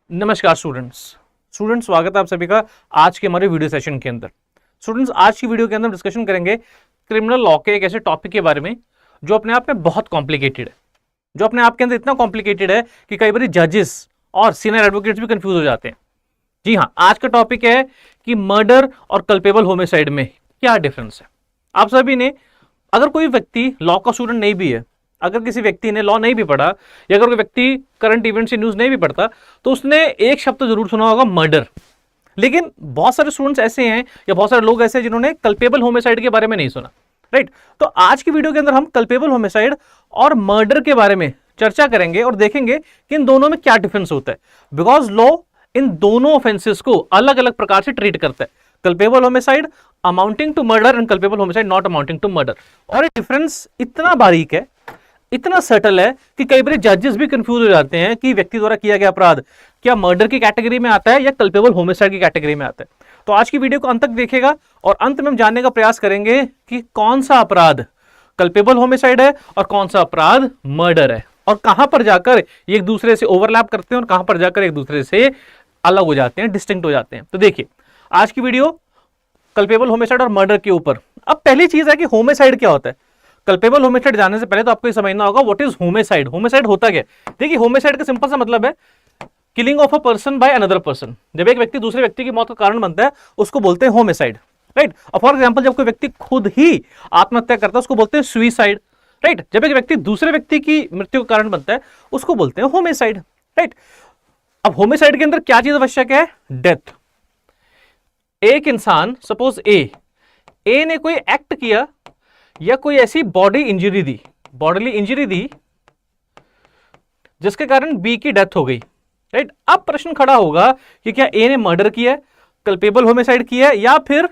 नमस्कार स्टूडेंट्स, स्वागत है आप सभी का आज के हमारे वीडियो सेशन के अंदर। स्टूडेंट्स, आज की वीडियो के अंदर डिस्कशन करेंगे क्रिमिनल लॉ के एक ऐसे टॉपिक के बारे में जो अपने आप में बहुत कॉम्प्लिकेटेड है, जो अपने आप के अंदर इतना कॉम्प्लिकेटेड है कि कई बार जजेस और सीनियर एडवोकेट्स भी कंफ्यूज हो जाते हैं। जी हाँ, आज का टॉपिक है कि मर्डर और कल्पेबल होमिसाइड में क्या डिफरेंस है। आप सभी ने, अगर कोई व्यक्ति लॉ का स्टूडेंट नहीं भी है, अगर किसी व्यक्ति ने लॉ नहीं भी पढ़ा या अगर कोई व्यक्ति करंट इवेंट्स से न्यूज़ नहीं भी पढ़ता तो उसने एक शब्द जरूर सुना होगा, मर्डर। लेकिन बहुत सारे स्टूडेंट्स ऐसे हैं या बहुत सारे लोग ऐसे हैं जिन्होंने कल्पेबल होमिसाइड के बारे में नहीं सुना, राइट। तो आज की वीडियो के अंदर हम कल्पेबल होमिसाइड और मर्डर के बारे में चर्चा करेंगे और देखेंगे कि इन दोनों में क्या डिफरेंस होता है, बिकॉज लॉ इन दोनों ऑफेंसेस को अलग अलग प्रकार से ट्रीट करता है। Culpable homicide amounting to murder and culpable homicide not amounting to murder. और ये डिफरेंस इतना बारीक है, इतना सटल है कि कई बार जजेस भी कंफ्यूज हो जाते हैं कि व्यक्ति द्वारा किया गया अपराध क्या मर्डर की कैटेगरी में आता है या कल्पेबल होमिसाइड की कैटेगरी में आता है। तो आज की वीडियो को अंत तक देखिएगा और अंत में हम जानने का प्रयास करेंगे कि कौन सा अपराध कल्पेबल होमिसाइड है और कौन सा अपराध मर्डर है, और कहां पर जाकर ये एक दूसरे से ओवरलैप करते हैं और कहां पर जाकर एक दूसरे से अलग हो जाते हैं, डिस्टिंक्ट हो जाते हैं। तो देखिए, आज की वीडियो कल्पेबल होमिसाइड और मर्डर के ऊपर। अब पहली चीज है कि होमिसाइड क्या होता है। कल्पेबल होमिसाइड जानने से पहले तो आपको ये समझना होगा व्हाट इज होमिसाइड। होमिसाइड होता क्या है? देखिए, होमिसाइड का सिंपल सा मतलब है killing of a person by another person. जब एक व्यक्ति दूसरे व्यक्ति की मौत का कारण बनता है उसको बोलते हैं होमिसाइड, राइट। और फॉर एग्जांपल, जब कोई व्यक्ति खुद ही आत्महत्या करता है उसको बोलते हैं सुइसाइड, राइट। जब एक व्यक्ति दूसरे व्यक्ति की मृत्यु का कारण बनता है उसको बोलते हैं होमिसाइड, राइट। अब होमिसाइड के अंदर क्या चीज आवश्यक है? डेथ। एक इंसान, सपोज ए ने कोई एक्ट किया या कोई ऐसी बॉडी इंजरी दी, बॉडीली इंजरी दी जिसके कारण बी की डेथ हो गई, राइट। अब प्रश्न खड़ा होगा कि क्या ए ने मर्डर किया है, कल्पेबल होमिसाइड किया है, या फिर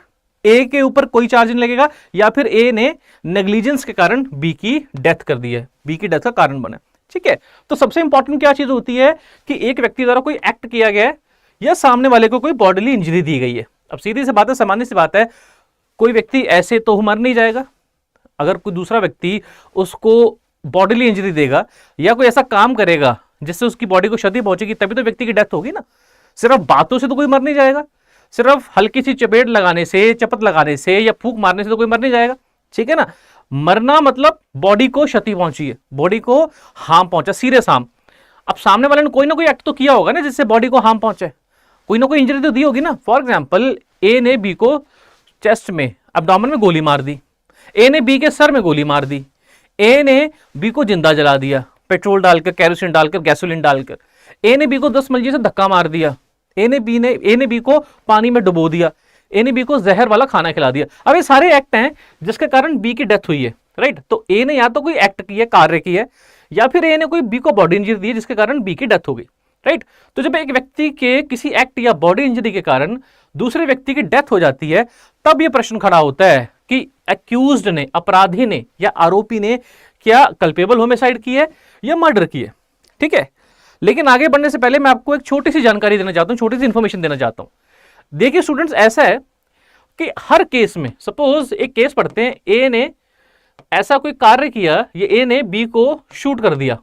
ए के ऊपर कोई चार्ज नहीं लगेगा, या फिर ए ने नेग्लिजेंस के कारण बी की डेथ कर दी है, बी की डेथ का कारण बना। ठीक है, तो सबसे इंपॉर्टेंट क्या चीज होती है कि एक व्यक्ति द्वारा कोई एक्ट किया गया है या सामने वाले को कोई बॉडीली इंजरी दी गई है। अब सीधी सी बात है, सामान्य सी बात है, कोई व्यक्ति ऐसे तो मर नहीं जाएगा। अगर कोई दूसरा व्यक्ति उसको बॉडीली इंजरी देगा या कोई ऐसा काम करेगा जिससे उसकी बॉडी को क्षति पहुंचेगी, तभी तो व्यक्ति की डेथ होगी ना। सिर्फ बातों से तो कोई मर नहीं जाएगा, सिर्फ हल्की सी चपेट लगाने से, चपत लगाने से या फूंक मारने से तो कोई मर नहीं जाएगा, ठीक है ना। मरना मतलब बॉडी को क्षति पहुंची है, बॉडी को हार्म पहुंचा, सीरियस हार्म। अब सामने वाले ने कोई ना कोई एक्ट तो किया होगा ना जिससे बॉडी को हार्म पहुंचे, कोई ना कोई इंजरी तो दी होगी ना। फॉर एग्जाम्पल, ए ने बी को चेस्ट में, एब्डोमेन में गोली मार दी, ए ने बी के सर में गोली मार दी, ए ने बी को जिंदा जला दिया पेट्रोल डालकर, केरोसिन डालकर, गैसोलीन डालकर, ए ने बी को 10 मंजिल से धक्का मार दिया, ए ने बी को पानी में डुबो दिया, ए ने बी को जहर वाला खाना खिला दिया। अब ये सारे एक्ट हैं जिसके कारण बी की डेथ हुई है, राइट। तो ए ने या तो कोई एक्ट किया, कार्य किया, या फिर ए ने कोई बी को बॉडी इंजरी दी जिसके कारण बी की डेथ हो गई, राइट। तो जब एक व्यक्ति के किसी एक्ट या बॉडी इंजरी के कारण दूसरे व्यक्ति की डेथ हो जाती है, तब यह प्रश्न खड़ा होता है कि एक्यूज्ड ने, अपराधी ने या आरोपी ने क्या कल्पेबल होमिसाइड की है या मर्डर की है, ठीक है। लेकिन आगे बढ़ने से पहले मैं आपको एक छोटी सी जानकारी देना चाहता हूं, छोटी सी इंफॉर्मेशन देना चाहता हूं। देखिए स्टूडेंट्स, ऐसा है कि हर केस में, सपोज एक केस पढ़ते हैं, ए ने ऐसा कोई कार्य किया, ये ए ने बी को शूट कर दिया,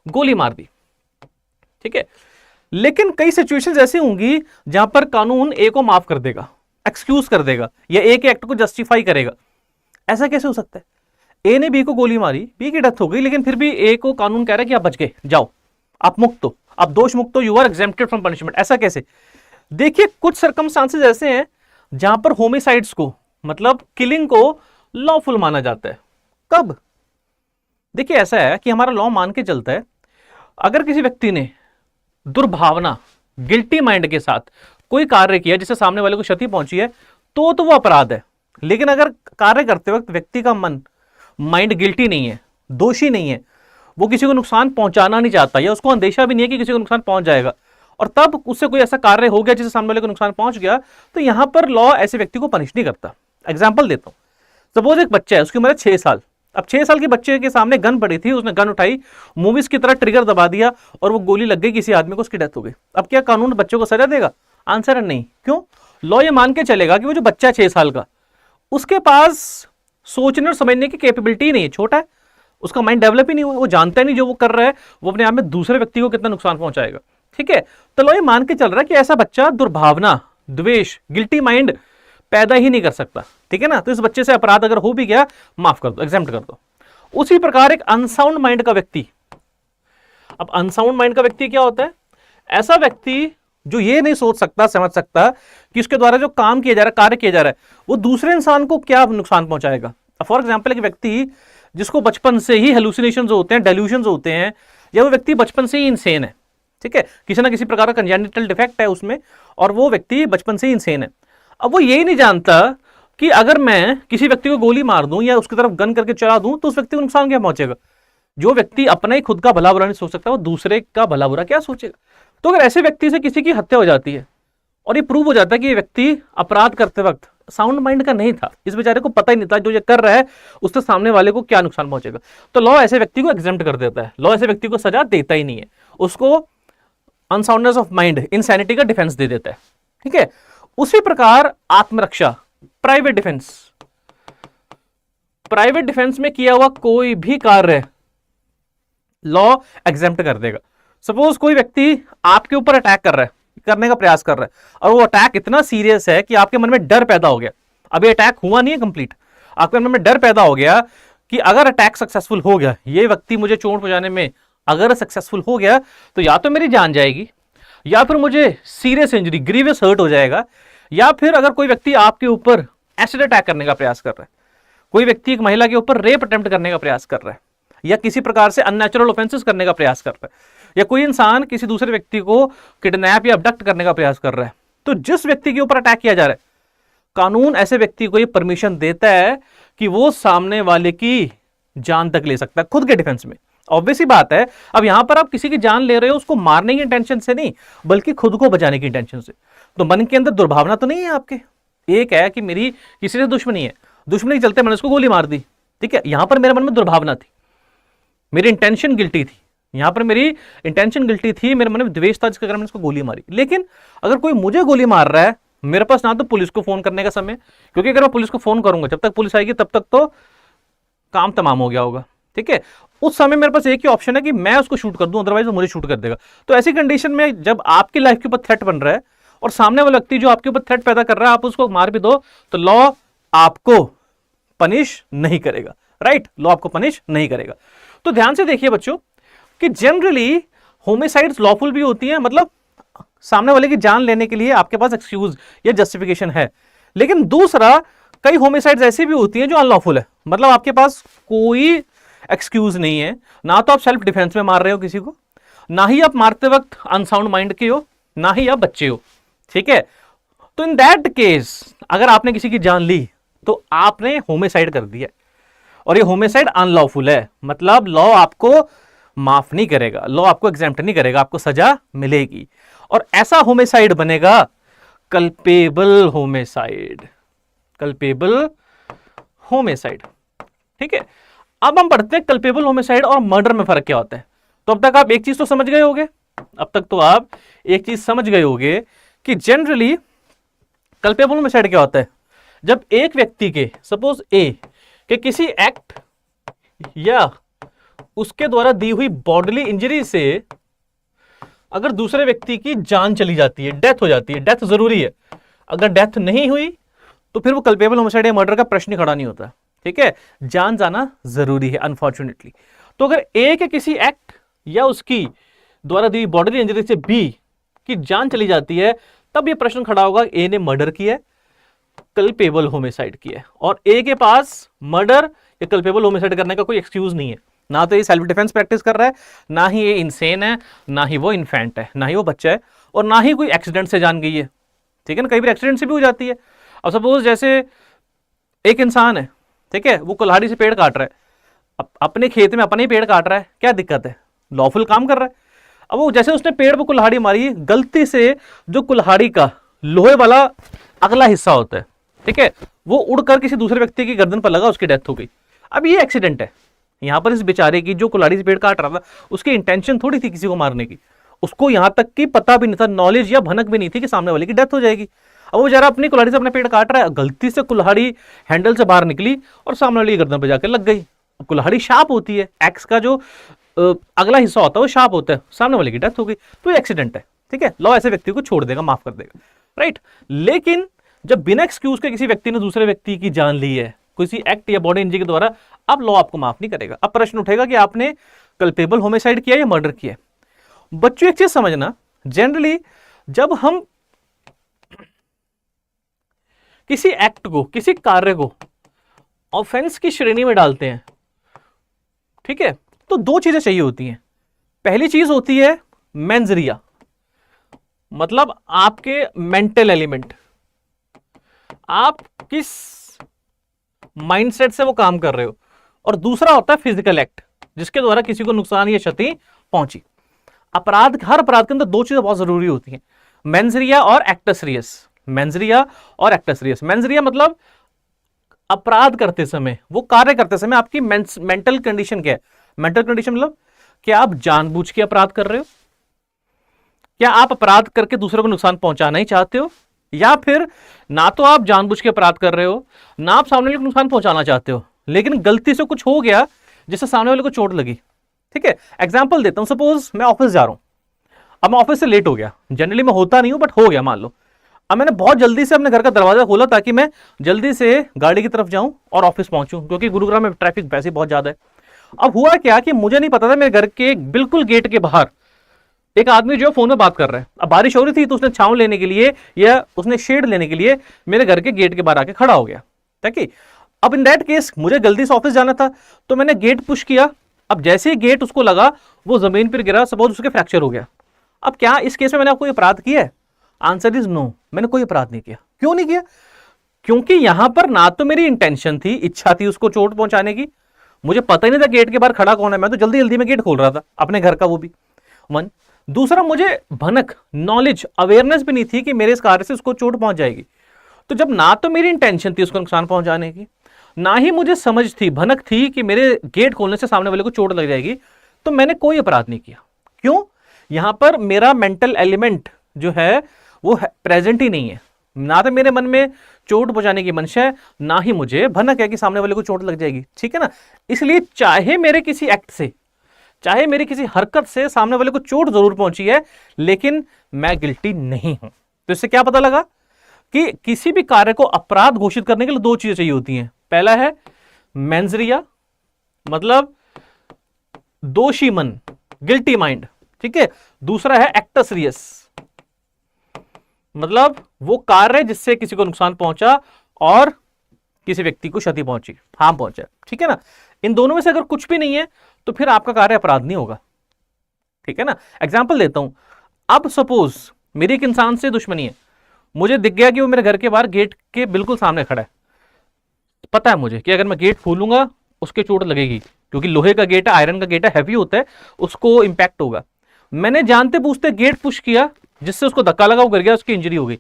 गोली मार दी, ठीक है। लेकिन कई सिचुएशंस ऐसी होंगी जहां पर कानून ए को माफ कर देगा, एक्सक्यूज कर देगा या ए के एक्ट को जस्टिफाई करेगा। ऐसा कैसे हो सकता है? ए ने बी को गोली मारी, बी की डेथ हो गई, लेकिन फिर भी ए को कानून कह रहा है कि आप बच गए, जाओ, आप मुक्त हो, आप दोष मुक्त हो, you are exempted from punishment. ऐसा कैसे? देखिए, कुछ सर्कमस्टांसेस ऐसे हैं जहां पर होमिसाइड्स को, मतलब किलिंग को, लॉफुल माना जाता है। कब? देखिए, ऐसा है कि हमारा लॉ मान के चलता है, अगर किसी व्यक्ति ने दुर्भावना, गिल्टी माइंड के साथ कोई कार्य किया जिससे सामने वाले को क्षति पहुंची है, तो वो अपराध है। लेकिन अगर कार्य करते वक्त व्यक्ति का माइंड गिल्टी नहीं है, दोषी नहीं है, वो किसी को नुकसान पहुंचाना नहीं चाहता या उसको अंदेशा भी नहीं है कि किसी को नुकसान पहुंच जाएगा, और तब उससे कोई ऐसा कार्य हो गया जिससे सामने वाले को नुकसान पहुंच गया, तो यहां पर लॉ ऐसे व्यक्ति को पनिश नहीं करता। एग्जाम्पल देता हूं, सपोज एक बच्चा है, उसकी उम्र है 6 साल। अब 6 साल के बच्चे के सामने गन पड़ी थी, उसने गन उठाई, मूवीज की तरह ट्रिगर दबा दिया और वो गोली लग गई किसी आदमी को, उसकी डेथ हो गई। अब क्या कानून बच्चे को सजा देगा? आंसर है नहीं। क्यों? लॉ ये मान के चलेगा कि वो जो बच्चा 6 साल का, उसके पास सोचने और समझने की कैपेबिलिटी नहीं है, छोटा है, उसका माइंड डेवलप ही नहीं हुआ, वो जानता ही नहीं जो वो कर रहा है वो अपने आप में दूसरे व्यक्ति को कितना नुकसान पहुंचाएगा। ठीक है, तो लो ये मान के चल रहा है कि ऐसा बच्चा दुर्भावना, द्वेष, गिल्टी माइंड पैदा ही नहीं कर सकता, ठीक है ना। तो इस बच्चे से अपराध अगर हो भी गया, माफ कर दो, एग्जेम्प्ट कर दो। उसी प्रकार एक अनसाउंड माइंड का व्यक्ति, अब अनसाउंड माइंड का व्यक्ति क्या होता है? ऐसा व्यक्ति जो ये नहीं सोच सकता, समझ सकता कि उसके द्वारा जो काम किया जा रहा है, कार्य किया जा रहा है, वो दूसरे इंसान को क्या नुकसान पहुंचाएगा। फॉर एग्जाम्पल, एक व्यक्ति जिसको बचपन से ही हेलुसिनेशंस होते हैं, डेल्यूशंस होते हैं, या वो व्यक्ति बचपन से ही इंसेन है, ठीक है, किसी ना किसी प्रकार का कंजेनिटल डिफेक्ट है उसमें, और वो व्यक्ति बचपन से ही इंसेन है। अब वो यही नहीं जानता कि अगर मैं किसी व्यक्ति को गोली मार दूं या उसकी तरफ गन करके चला दूं तो उस व्यक्ति को नुकसान क्या पहुंचेगा। जो व्यक्ति अपना ही खुद का भला बुरा नहीं सोच सकता, वो दूसरे का भला बुरा क्या सोचेगा। तो अगर ऐसे व्यक्ति से किसी की हत्या हो जाती है और ये प्रूव हो जाता है कि ये व्यक्ति अपराध करते वक्त साउंड माइंड का नहीं था, इस बेचारे को पता ही नहीं था जो ये कर रहा है उससे सामने वाले को क्या नुकसान पहुंचेगा, तो लॉ ऐसे व्यक्ति को एग्जेम्प्ट कर देता है, लॉ ऐसे व्यक्ति को सजा देता ही नहीं है, उसको अनसाउंडनेस ऑफ माइंड, इनसैनिटी का डिफेंस दे देता है, ठीक है। उसी प्रकार आत्मरक्षा, प्राइवेट डिफेंस, प्राइवेट डिफेंस में किया हुआ कोई भी कार्य लॉ एग्जेम्प्ट कर देगा। सपोज कोई व्यक्ति आपके ऊपर अटैक कर रहा है, करने का प्रयास कर रहा है, और वो अटैक इतना सीरियस है कि आपके मन में डर पैदा हो गया, अभी अटैक हुआ नहीं है कंप्लीट, आपके मन में डर पैदा हो गया कि अगर अटैक सक्सेसफुल हो गया, ये व्यक्ति मुझे चोट पहुंचाने में अगर सक्सेसफुल हो गया तो या तो मेरी जान जाएगी, या फिर मुझे सीरियस इंजरी, ग्रीवियस हर्ट हो जाएगा, या फिर अगर कोई व्यक्ति आपके ऊपर एसिड अटैक करने का प्रयास कर रहा है, कोई व्यक्ति एक महिला के ऊपर रेप अटेम्प्ट करने का प्रयास कर रहा है, या किसी प्रकार से अननेचुरल ऑफेंसेस करने का प्रयास कर रहा है, या कोई इंसान किसी दूसरे व्यक्ति को किडनैप या अबडक्ट करने का प्रयास कर रहा है, तो जिस व्यक्ति के ऊपर अटैक किया जा रहा है, कानून ऐसे व्यक्ति को ये परमिशन देता है कि वो सामने वाले की जान तक ले सकता है खुद के डिफेंस में। ऑब्वियस ही बात है, अब यहां पर आप किसी की जान ले रहे हो उसको मारने की इंटेंशन से नहीं, बल्कि खुद को बचाने की इंटेंशन से, तो मन के अंदर दुर्भावना तो नहीं है आपके। एक है कि मेरी किसी से दुश्मनी है, दुश्मनी चलते मैंने उसको गोली मार दी, ठीक है, यहां पर मेरे मन में दुर्भावना थी, मेरी इंटेंशन गिल्टी थी, यहां पर मेरी इंटेंशन गिल्टी थी, मेरे मन में द्वेष था जिसके कारण मैंने उसको गोली मारी। लेकिन अगर कोई मुझे गोली मार रहा है, मेरे पास ना तो पुलिस को फोन करने का समय, क्योंकि अगर मैं पुलिस को फोन करूंगा जब तक पुलिस आएगी तब तक तो काम तमाम हो गया होगा, ठीक है। उस समय मेरे पास एक ही ऑप्शन है कि मैं उसको शूट कर दूं, अदरवाइज वो मुझे शूट कर देगा। तो ऐसी कंडीशन में जब आपकी लाइफ के ऊपर थ्रेट बन रहा है और सामने वाला व्यक्ति जो आपके ऊपर थ्रेट पैदा कर रहा है आप उसको मार भी दो, तो लॉ आपको पनिश नहीं करेगा, राइट, लॉ आपको पनिश नहीं करेगा। तो ध्यान से देखिए बच्चों कि जनरली होमिसाइड्स लॉफुल भी होती हैं, मतलब सामने वाले की जान लेने के लिए आपके पास एक्सक्यूज या जस्टिफिकेशन है। लेकिन दूसरा, कई होमिसाइड्स ऐसी भी होती हैं जो अनलॉफुल है, मतलब आपके पास कोई एक्सक्यूज नहीं है, ना तो आप सेल्फ डिफेंस में मार रहे हो किसी को, ना ही आप मारते वक्त अनसाउंड माइंड के हो, ना ही आप बच्चे हो, ठीक है। तो इन दैट केस अगर आपने किसी की जान ली तो आपने होमिसाइड कर दिया, और ये होमिसाइड अनलॉफुल है, मतलब लॉ आपको माफ नहीं करेगा, लॉ आपको एग्जेम्प्ट नहीं करेगा, आपको सजा मिलेगी, और ऐसा होमिसाइड बनेगा कल्पेबल होमिसाइड, कल्पेबल होमिसाइड, ठीक है। अब हम पढ़ते हैं कल्पेबल होमिसाइड और मर्डर में फर्क क्या होता है। तो अब तक आप एक चीज तो समझ गए होंगे, अब तक तो आप एक चीज समझ गए होंगे कि जनरली कल्पेबल होमिसाइड क्या होता है। जब एक व्यक्ति के, सपोज ए के किसी एक्ट या उसके द्वारा दी हुई बॉडीली इंजरी से अगर दूसरे व्यक्ति की जान चली जाती है, डेथ हो जाती है, डेथ जरूरी है, अगर डेथ नहीं हुई तो फिर वो कल्पेबल होमिसाइड या मर्डर का प्रश्न ही खड़ा नहीं होता, ठीक है, जान जाना जरूरी है अनफॉर्चुनेटली। तो अगर ए के किसी एक्ट या उसकी द्वारा दी बॉडीली इंजरी से बी की जान चली जाती है, तब यह प्रश्न खड़ा होगा ए ने मर्डर किया है, कल्पेबल होमिसाइड किया है, और ए के पास मर्डर या कल्पेबल होमिसाइड करने का कोई एक्सक्यूज नहीं है, ना तो ये सेल्फ डिफेंस प्रैक्टिस कर रहा है, ना ही ये इंसेन है, ना ही वो इन्फेंट है, ना ही वो बच्चा है, और ना ही कोई एक्सीडेंट से जान गई है, ठीक है ना, कई बार एक्सीडेंट से भी हो जाती है। अब सपोज जैसे एक इंसान है, ठीक है, वो कुल्हाड़ी से पेड़ काट रहा है, अपने खेत में अपने ही पेड़ काट रहा है, क्या दिक्कत है, लॉफुल काम कर रहा है। अब वो जैसे उसने पेड़ पर कुल्हाड़ी मारी, गलती से जो कुल्हाड़ी का लोहे वाला अगला हिस्सा होता है, ठीक है, वो उड़कर किसी दूसरे व्यक्ति की गर्दन पर लगा, उसकी डेथ हो गई। अब ये एक्सीडेंट है, यहां पर इस बेचारे की जो कुल्हाड़ी से पेड़ काट रहा था उसकी इंटेंशन थोड़ी थी किसी को मारने की, उसको यहां तक कि पता भी नहीं था, नॉलेज या भनक भी नहीं थी कि सामने वाले की डेथ हो जाएगी। अब वो बेचारा अपनी कुल्हाड़ी से अपने पेड़ काट रहा है, गलती से कुल्हाड़ी हैंडल से बाहर निकली और सामने वाली की गर्दन पर जाकर लग गई। कुल्हाड़ी शार्प होती है, एक्स का जो अगला हिस्सा होता है वो शार्प होता है, सामने वाले की डेथ हो गई, तो ये एक्सीडेंट है। ठीक है, लॉ ऐसे व्यक्ति को छोड़ देगा, माफ कर देगा, राइट। लेकिन जब बिना एक्सक्यूज के किसी व्यक्ति ने दूसरे व्यक्ति की जान ली है किसी एक्ट या बॉडी इंजरी के द्वारा, अब लॉ आपको माफ नहीं करेगा। अब प्रश्न उठेगा कि आपने कल्पेबल होमिसाइड किया या मर्डर किया। बच्चों एक चीज समझना, जनरली जब हम किसी एक्ट को, किसी कार्य को ऑफेंस की श्रेणी में डालते हैं, ठीक है, तो दो चीजें चाहिए होती हैं। पहली चीज होती है मेंस रिया, मतलब आपके मेंटल एलिमेंट, आप किस माइंडसेट से वो काम कर रहे हो, और दूसरा होता है फिजिकल एक्ट, जिसके द्वारा किसी को नुकसान या क्षति पहुंची। अपराध, हर अपराध के अंदर दो चीजें बहुत जरूरी होती हैं, मेंस रिया और एक्टस रियस। मेंस रिया और एक्टस रियस। मेंस रिया मतलब अपराध करते समय, वो कार्य करते समय आपकी मेंटल कंडीशन क्या है। मेंटल कंडीशन मतलब क्या आप जानबूझ के अपराध कर रहे हो, क्या आप अपराध करके दूसरों को नुकसान पहुंचाना ही चाहते हो, या फिर ना तो आप जानबूझ के अपराध कर रहे हो, ना आप सामने वाले को नुकसान पहुंचाना चाहते हो, लेकिन गलती से कुछ हो गया जिससे सामने वाले को चोट लगी। ठीक है, एग्जांपल देता हूं, सपोज मैं ऑफिस जा रहा हूं, अब मैं ऑफिस से लेट हो गया, जनरली मैं होता नहीं हूं बट हो गया मान लो। अब मैंने बहुत जल्दी से अपने घर का दरवाजा खोला ताकि मैं जल्दी से गाड़ी की तरफ जाऊं और ऑफिस पहुंचूं, क्योंकि गुरुग्राम में ट्रैफिक वैसे बहुत ज्यादा है। अब हुआ क्या कि मुझे नहीं पता था मेरे घर के बिल्कुल गेट के बाहर एक आदमी जो फोन में बात कर रहा है। अब बारिश हो रही थी तो उसने छांव लेने के लिए या उसने शेड लेने के लिए मेरे घर के गेट के बाहर आके खड़ा हो गया, ठीक है। अब इन दैट केस मुझे जल्दी से ऑफिस जाना था तो मैंने गेट पुश किया। अब जैसे ही गेट उसको लगा वो जमीन पर गिरा, सपोज उसके फ्रैक्चर हो गया। अब क्या इस केस में मैंने आपको अपराध किया है? आंसर इज नो, मैंने कोई अपराध नहीं किया। क्यों नहीं किया? क्योंकि यहां पर ना तो मेरी इंटेंशन थी, इच्छा थी उसको चोट पहुंचाने की, मुझे पता ही नहीं था गेट के बाहर खड़ा कौन है, मैं तो जल्दी जल्दी में गेट खोल रहा था अपने घर का, वो भी वन। दूसरा, मुझे भनक, नॉलेज, अवेयरनेस भी नहीं थी कि मेरे इस कार्य से उसको चोट पहुंच जाएगी। तो जब ना तो मेरी इंटेंशन थी उसको नुकसान पहुंचाने की, ना ही मुझे समझ थी, भनक थी कि मेरे गेट खोलने से सामने वाले को चोट लग जाएगी, तो मैंने कोई अपराध नहीं किया। क्यों? यहां पर मेरा मेंटल एलिमेंट जो है वो प्रेजेंट ही नहीं है, ना तो मेरे मन में चोट पहुंचाने की मंशा है, ना ही मुझे भनक है कि सामने वाले को चोट लग जाएगी, ठीक है ना। इसलिए चाहे मेरे किसी एक्ट से, चाहे मेरी किसी हरकत से सामने वाले को चोट जरूर पहुंची है, लेकिन मैं गिल्टी नहीं हूं। तो इससे क्या पता लगा कि किसी भी कार्य को अपराध घोषित करने के लिए दो चीजें चाहिए होती हैं। पहला है मेंस रिया, मतलब दोषी मन, गिल्टी माइंड, ठीक है। दूसरा है एक्टस रियस, मतलब वो कार्य जिससे किसी को नुकसान पहुंचा और किसी व्यक्ति को क्षति पहुंची, हार्म पहुंचा, ठीक है ना। इन दोनों में से अगर कुछ भी नहीं है तो फिर आपका कार्य अपराध नहीं होगा, ठीक है ना। एग्जांपल देता हूं, अब सपोज मेरी एक इंसान से दुश्मनी है, मुझे दिख गया कि वो मेरे घर के बाहर गेट के बिल्कुल सामने खड़ा है, पता है मुझे कि अगर मैं गेट खोलूंगा उसके चोट लगेगी, क्योंकि लोहे का गेट है, आयरन का गेट है, हैवी होता है, उसको इंपैक्ट होगा। मैंने जानते पूछते गेट पुश किया जिससे उसको धक्का लगा, वो गिर गया, उसकी इंजरी हो गई।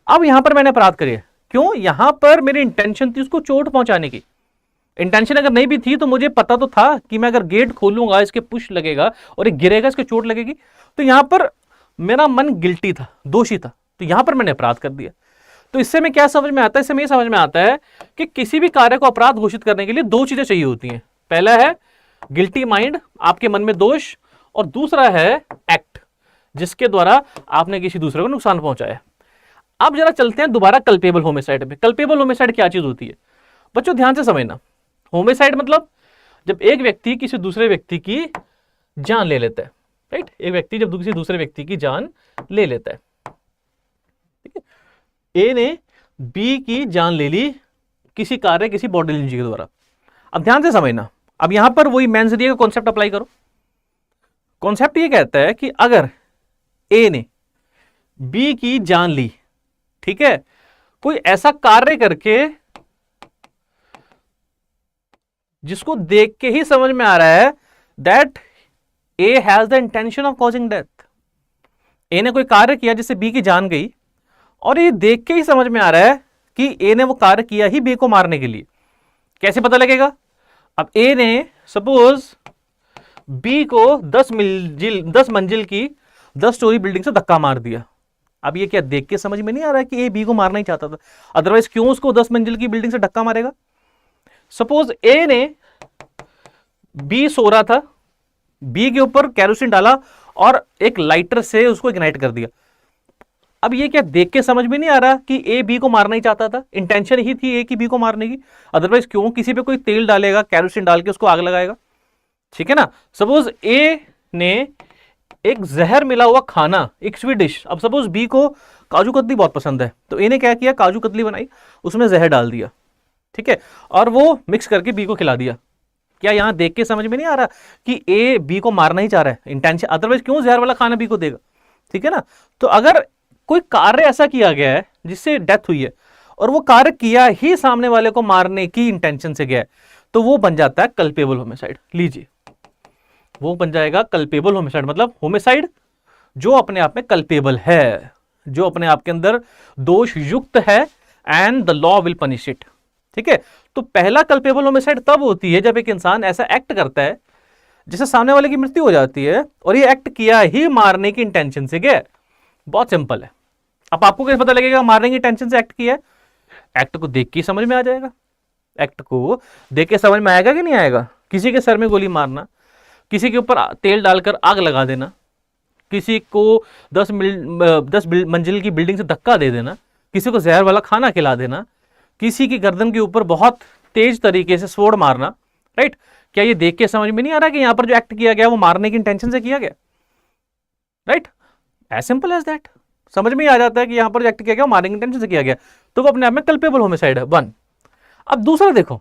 अब यहां पर मैंने अपराध करिए, क्यों? यहां पर मेरी इंटेंशन थी उसको चोट पहुंचाने की। इंटेंशन अगर नहीं भी थी तो मुझे पता तो था कि मैं अगर गेट खोलूंगा इसके पुश लगेगा और एक गिरेगा, इसके चोट लगेगी। तो यहां पर मेरा मन गिल्टी था, दोषी था, तो यहां पर मैंने अपराध कर दिया। तो इससे में क्या समझ में आता है? इससे में समझ में आता है कि किसी भी कार्य को अपराध घोषित करने के लिए दो चीजें चाहिए होती हैं। पहला है गिल्टी माइंड, आपके मन में दोष, और दूसरा है एक्ट जिसके द्वारा आपने किसी दूसरे को नुकसान पहुंचाया। अब जरा चलते हैं दोबारा कल्पेबल होमिसाइड पे। कल्पेबल होमिसाइड क्या चीज होती है बच्चों? ध्यान से समझना। होमिसाइड मतलब जब एक व्यक्ति किसी दूसरे व्यक्ति की जान ले लेता है, राइट। एक व्यक्ति जब किसी दूसरे व्यक्ति की जान ले लेता है, ठीक है। ए ने बी की जान ले ली किसी कार्य, किसी बॉडी इंजरी के द्वारा। अब ध्यान से समझना, अब यहां पर वही मेंस रिया का कॉन्सेप्ट अप्लाई करो। कॉन्सेप्ट ये कहता है कि अगर ए ने बी की जान ली, ठीक है, कोई ऐसा कार्य करके जिसको देख के ही समझ में आ रहा है that A has the intention of causing death. A ने कोई कार्य किया जिससे बी की जान गई, और ये देख के ही समझ में आ रहा है कि ए ने वो कार्य किया ही बी को मारने के लिए। कैसे पता लगेगा? अब ए ने सपोज बी को 10 मंजिल की 10 स्टोरी बिल्डिंग से धक्का मार दिया। अब ये क्या देख के समझ में नहीं आ रहा है कि ए बी को मारना ही चाहता था? अदरवाइज क्यों उसको 10 मंजिल की बिल्डिंग से धक्का मारेगा? सपोज ए ने बी सो रहा था, बी के ऊपर कैरोसिन डाला और एक लाइटर से उसको इग्नाइट कर दिया। अब ये क्या देख के समझ में नहीं आ रहा कि ए बी को मारना ही चाहता था, इंटेंशन ही थी ए की बी को मारने की, अदरवाइज क्यों किसी पे कोई तेल डालेगा, कैरोसिन डाल के उसको आग लगाएगा, ठीक है ना। सपोज ए ने एक जहर मिला हुआ खाना, एक स्वीट डिश, अब सपोज बी को काजू कतली बहुत पसंद है, तो ए ने क्या किया, काजू कतली बनाई, उसमें जहर डाल दिया, ठीक है, और वो मिक्स करके बी को खिला दिया। क्या यहां देख के समझ में नहीं आ रहा कि ए बी को मारना ही चाह रहा है, इंटेंशन, अदरवाइज क्यों जहर वाला खाना बी को देगा, ठीक है ना। तो अगर कोई कार्य ऐसा किया गया है जिससे डेथ हुई है और वो कार्य किया ही सामने वाले को मारने की इंटेंशन से गया है, तो वो बन जाता है कल्पेबल होमिसाइड। लीजिए, वो बन जाएगा कल्पेबल होमिसाइड, मतलब होमिसाइड जो अपने आप में कल्पेबल है, जो अपने आप के अंदर दोष युक्त है, and the law will punish it, ठीक है। तो पहला कल्पेबल होमिसाइड तब होती है जब एक इंसान ऐसा एक्ट करता है जिससे सामने वाले की मृत्यु हो जाती है और ये एक्ट किया ही मारने की इंटेंशन से गया। बहुत सिंपल है। अब आपको कैसे पता लगेगा मारने की इंटेंशन से एक्ट किया है? एक्ट को देख के समझ में आ जाएगा। एक्ट को देख के समझ में आएगा कि नहीं आएगा? किसी के सर में गोली मारना, किसी के ऊपर तेल डालकर आग लगा देना, किसी को 10 मंजिल की बिल्डिंग से धक्का दे देना, किसी को जहर वाला खाना खिला देना, किसी की गर्दन के ऊपर बहुत तेज तरीके से स्वॉर्ड मारना, राइट। क्या ये देख के समझ में नहीं आ रहा कि यहां पर जो एक्ट किया गया वो मारने की इंटेंशन से किया गया? Right, as simple as that. समझ में आ जाता है कि यहां पर जो एक्ट किया गया वो मारने की इंटेंशन से किया गया, तो वो अपने आप में कल्पेबल होमिसाइड है, 1। अब दूसरा देखो,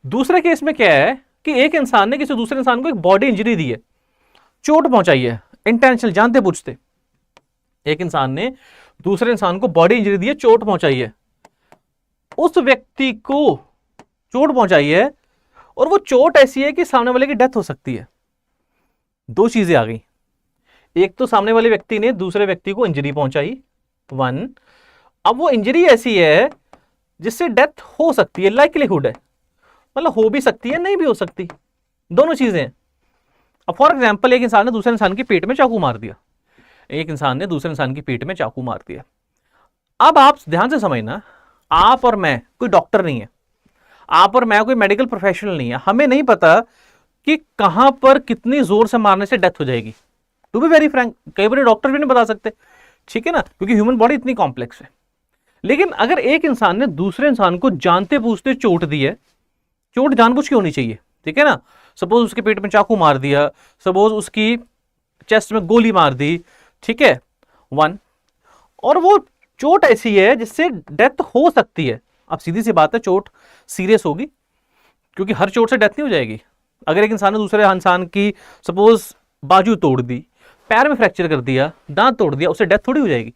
दूसरे केस में क्या है कि एक इंसान ने किसी दूसरे इंसान को एक बॉडी इंजरी दी है, चोट पहुंचाई है, इंटेंशनल, जानते बूझते। एक इंसान ने दूसरे इंसान को बॉडी इंजरी दी है, चोट पहुंचाई है, उस व्यक्ति को चोट पहुंचाई है और वो चोट ऐसी है कि सामने वाले की डेथ हो सकती है। दो चीजें आ गई, एक तो सामने वाले व्यक्ति ने दूसरे व्यक्ति को इंजरी पहुंचाई, 1। अब वो इंजरी ऐसी है जिससे डेथ हो सकती है, लाइक्लीहुड है, मतलब हो भी सकती है, नहीं भी हो सकती, दोनों चीजें हैं। अब फॉर एग्जाम्पल एक इंसान ने दूसरे इंसान के पेट में चाकू मार दिया, एक इंसान ने दूसरे इंसान के पेट में चाकू मार दिया। अब आप ध्यान से समझना, आप और मैं कोई डॉक्टर नहीं है, आप और मैं कोई मेडिकल प्रोफेशनल नहीं है, हमें नहीं पता कि कहां पर कितनी जोर से मारने से डेथ हो जाएगी। टू बी वेरी फ्रैंक, कई बार डॉक्टर भी नहीं बता सकते, ठीक है ना, क्योंकि ह्यूमन बॉडी इतनी कॉम्प्लेक्स है। लेकिन अगर एक इंसान ने दूसरे इंसान को जानते बूझते चोट दी है, चोट जानबूझ के होनी चाहिए, ठीक है ना, सपोज उसके पेट में चाकू मार दिया, सपोज उसकी चेस्ट में गोली मार दी, ठीक है, 1। और वो चोट ऐसी है जिससे डेथ हो सकती है। अब सीधी सी बात है, चोट सीरियस होगी, क्योंकि हर चोट से डेथ नहीं हो जाएगी। अगर एक इंसान ने दूसरे इंसान की सपोज बाजू तोड़ दी, पैर में फ्रैक्चर कर दिया, दांत तोड़ दिया, उससे डेथ थोड़ी हो जाएगी।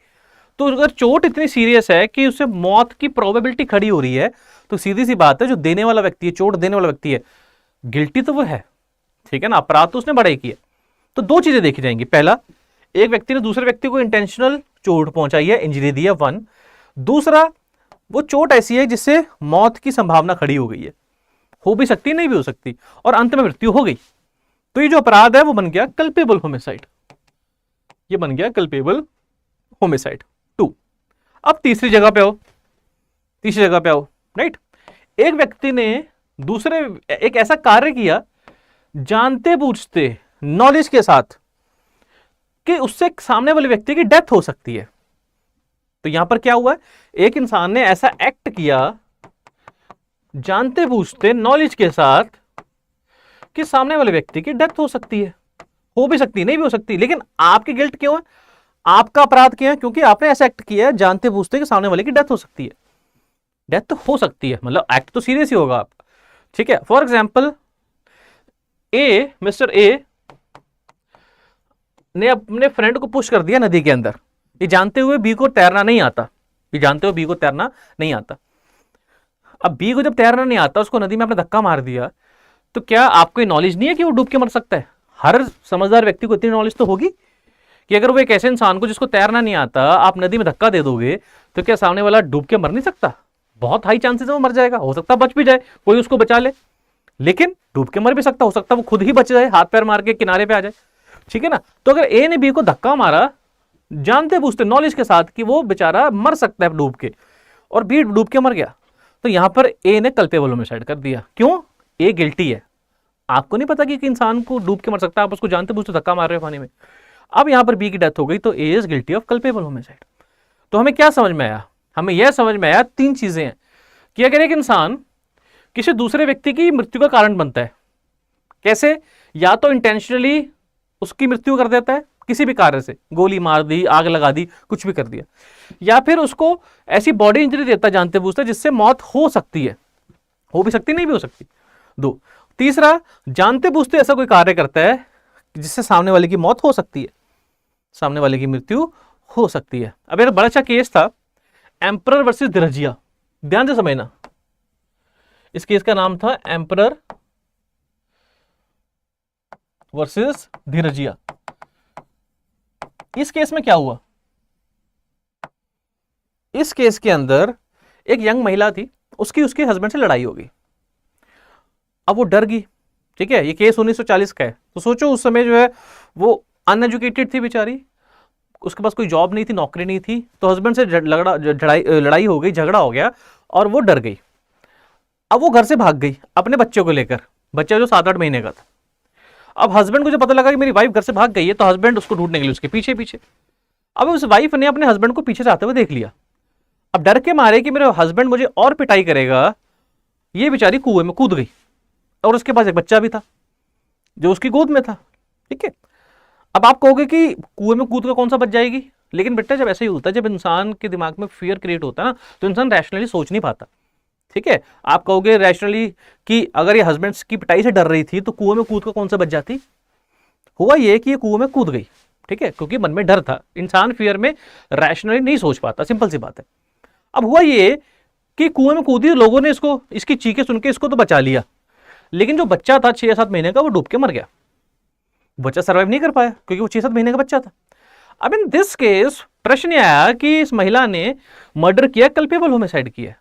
तो अगर चोट इतनी सीरियस है कि उससे मौत की प्रोबेबिलिटी खड़ी हो रही है, तो सीधी सी बात है, जो देने वाला व्यक्ति है, चोट देने वाला व्यक्ति है, गिल्टी तो वो है, ठीक है ना, अपराध तो उसने बड़ा ही किया। तो दो चीजें देखी जाएंगी, पहला, एक व्यक्ति ने दूसरे व्यक्ति को इंटेंशनल चोट पहुंचाई है, इंजरी दी है, 1। दूसरा, वो चोट ऐसी है जिससे मौत की संभावना खड़ी हो गई है, हो भी सकती, नहीं भी हो सकती, और अंत में मृत्यु हो गई। तो ये जो अपराध है वो बन गया कल्पेबल होमिसाइड, ये बन गया कल्पेबल होमिसाइड 2। अब तीसरी जगह पे आओ, राइट। एक व्यक्ति ने दूसरे एक ऐसा कार्य किया जानते बूझते, नॉलेज के साथ, कि उससे सामने वाले व्यक्ति की डेथ हो सकती है। तो यहां पर क्या हुआ है, एक इंसान ने ऐसा एक्ट किया जानते बूझते, नॉलेज के साथ, कि सामने वाले व्यक्ति की डेथ हो सकती है, हो भी सकती, नहीं भी हो सकती। लेकिन आपकी गिल्ट क्यों है, आपका अपराध क्यों है? क्योंकि आपने ऐसा एक्ट किया है जानते बूझते कि सामने वाले की डेथ हो सकती है। डेथ तो हो सकती है, मतलब एक्ट तो सीरियस ही होगा आपका, ठीक है। फॉर एग्जाम्पल, मिस्टर ए ने अपने फ्रेंड को पुश कर दिया नदी के अंदर, ये जानते हुए बी को तैरना नहीं आता, अब बी को जब तैरना नहीं आता, उसको नदी में आपने धक्का मार दिया, तो क्या आपको नॉलेज नहीं है कि वो डूब के मर सकता है? हर समझदार व्यक्ति को इतनी नॉलेज तो होगी कि अगर वो एक ऐसे इंसान को जिसको तैरना नहीं आता आप नदी में धक्का दे दोगे, तो क्या सामने वाला डूब के मर नहीं सकता? बहुत हाई चांसेस है वो मर जाएगा, हो सकता है बच भी जाए, कोई उसको बचा ले, लेकिन डूब के मर भी सकता, हो सकता है वो खुद ही बच जाए, हाथ पैर मार के किनारे पे आ जाए, ठीक है ना। तो अगर ए ने बी को धक्का मारा जानते बूझते, नॉलेज के साथ, कि वो बेचारा मर सकता है डूब के, और बी डूब के मर गया, तो यहां पर ए ने कल्पेबल होमिसाइड कर दिया। क्यों? ए गिल्टी है, आपको नहीं पता कि इंसान को डूब के मर सकता है, आप उसको जानते बूझते धक्का मार रहे हो पानी में। अब यहां पर बी की डेथ हो गई तो A is guilty of culpable homicide. तो हमें क्या समझ में आया? हमें यह समझ में आया तीन चीजें हैं कि अगर एक इंसान किसी दूसरे व्यक्ति की मृत्यु का कारण बनता है, कैसे? या तो इंटेंशनली उसकी मृत्यु कर देता है किसी भी कार्य से, गोली मार दी, आग लगा दी, कुछ भी कर दिया, या फिर उसको ऐसी बॉडी इंजरी देता जानते बूझते जिससे मौत हो सकती है, हो भी सकती नहीं भी हो सकती। दो, तीसरा जानते बूझते ऐसा कोई कार्य करता है जिससे सामने वाले की मौत हो सकती है, सामने वाले की मृत्यु हो सकती है। अब एक बड़ा अच्छा केस था एम्परर वर्सेस धीरजिया, ध्यान से समझना। इस केस का नाम था एम्परर वर्सेस धीरजिया। इस केस में क्या हुआ? इस केस के अंदर एक यंग महिला थी, उसकी उसके हस्बैंड से लड़ाई हो गई। अब वो डर गई, ठीक है, ये केस 1940 का है, तो सोचो उस समय जो है वो अनएजुकेटेड थी बेचारी, उसके पास कोई जॉब नहीं थी, नौकरी नहीं थी, तो हस्बैंड से लड़ाई हो गई, झगड़ा हो गया और वो डर गई। अब वो घर से भाग गई अपने बच्चों को लेकर, बच्चा जो 7-8 महीने का था। अब हस्बैंड को जब पता लगा कि मेरी वाइफ घर से भाग गई है, तो हस्बैंड उसको ढूंढने के लिए उसके पीछे पीछे। अब उस वाइफ ने अपने हस्बैंड को पीछे से आते हुए देख लिया। अब डर के मारे कि मेरे हस्बैंड मुझे और पिटाई करेगा, ये बेचारी कुएं में कूद गई, और उसके पास एक बच्चा भी था जो उसकी गोद में था, ठीक है। अब आप कहोगे कि कुएं में कूद कर कौन सा बच जाएगी, लेकिन बेटा जब ऐसा ही होता है, जब इंसान के दिमाग में फियर क्रिएट होता है ना, तो इंसान रैशनली सोच नहीं पाता, ठीक है। आप कहोगे रैशनली कि अगर ये हस्बैंड की पिटाई से डर रही थी तो कुएं में कूद कर कौन सा बच जाती। हुआ ये कि ये कुएं में कूद गई, ठीक है, क्योंकि मन में डर था। इंसान फियर में रैशनली नहीं सोच पाता, सिंपल सी बात है। अब हुआ ये कि कुएं में कूदी, लोगों ने इसको, इसकी चीखें सुन के इसको तो बचा लिया, लेकिन जो बच्चा था 6-7 महीने का, वो डूब के मर गया। बच्चा सर्वाइव नहीं कर पाया क्योंकि वो 6-7 महीने का बच्चा था। अब इन दिस केस प्रश्न आया कि इस महिला ने मर्डर किया, कल्पेबल होमिसाइड किया।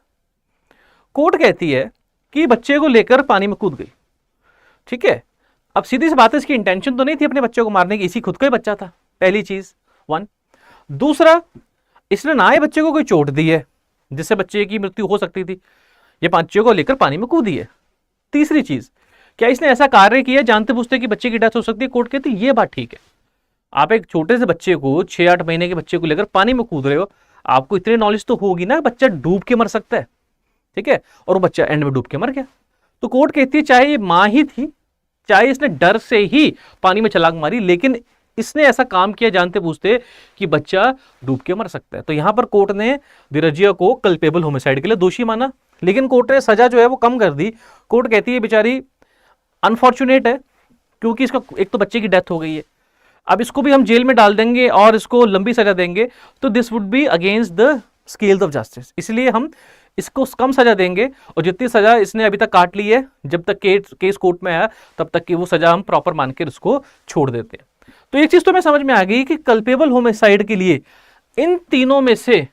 कोर्ट कहती है कि बच्चे को लेकर पानी में कूद गई, ठीक है। अब सीधी सी बात है, इसकी इंटेंशन तो नहीं थी अपने बच्चे को मारने की, इसी खुद का ही बच्चा था, पहली चीज 1। दूसरा, इसने ना ही बच्चे को कोई चोट दी है जिससे बच्चे की मृत्यु हो सकती थी, ये बच्चे को लेकर पानी में कूदी है। तीसरी चीज, क्या इसने ऐसा कार्य किया जानते बूझते कि बच्चे की डेथ हो सकती है? कोर्ट कहती है ये बात ठीक है। आप एक छोटे से बच्चे को, 6-8 महीने के बच्चे को लेकर पानी में कूद रहे हो, आपको इतनी नॉलेज तो होगी ना, बच्चा डूब के मर सकता है, ठीक है, और वो बच्चा एंड में डूब के मर गया। तो कोर्ट कहती है चाहे ये मां ही थी, चाहे इसने डर से ही पानी में छलांग मारी, लेकिन इसने ऐसा काम किया जानते बूझते कि बच्चा डूब के मर सकता है। तो यहां पर कोर्ट ने धीरजिया को कल्पेबल होमिसाइड के लिए दोषी माना, लेकिन कोर्ट ने सजा जो है वो कम कर दी। कोर्ट कहती है बेचारी अनफॉर्चुनेट है क्योंकि इसका एक तो बच्चे की डेथ हो गई है, अब इसको भी हम जेल में डाल देंगे और इसको लंबी सजा देंगे तो this would be against the scales of justice, इसलिए हम इसको कम सजा देंगे, और जितनी सजा इसने अभी तक काट ली है, जब तक केस कोर्ट में आया तब तक की वो सजा हम प्रॉपर मान के उसको छोड़ देते हैं। तो एक चीज तो मैं समझ में आ गई कि कल्पेबल होमिसाइड के लिए इन तीनों में से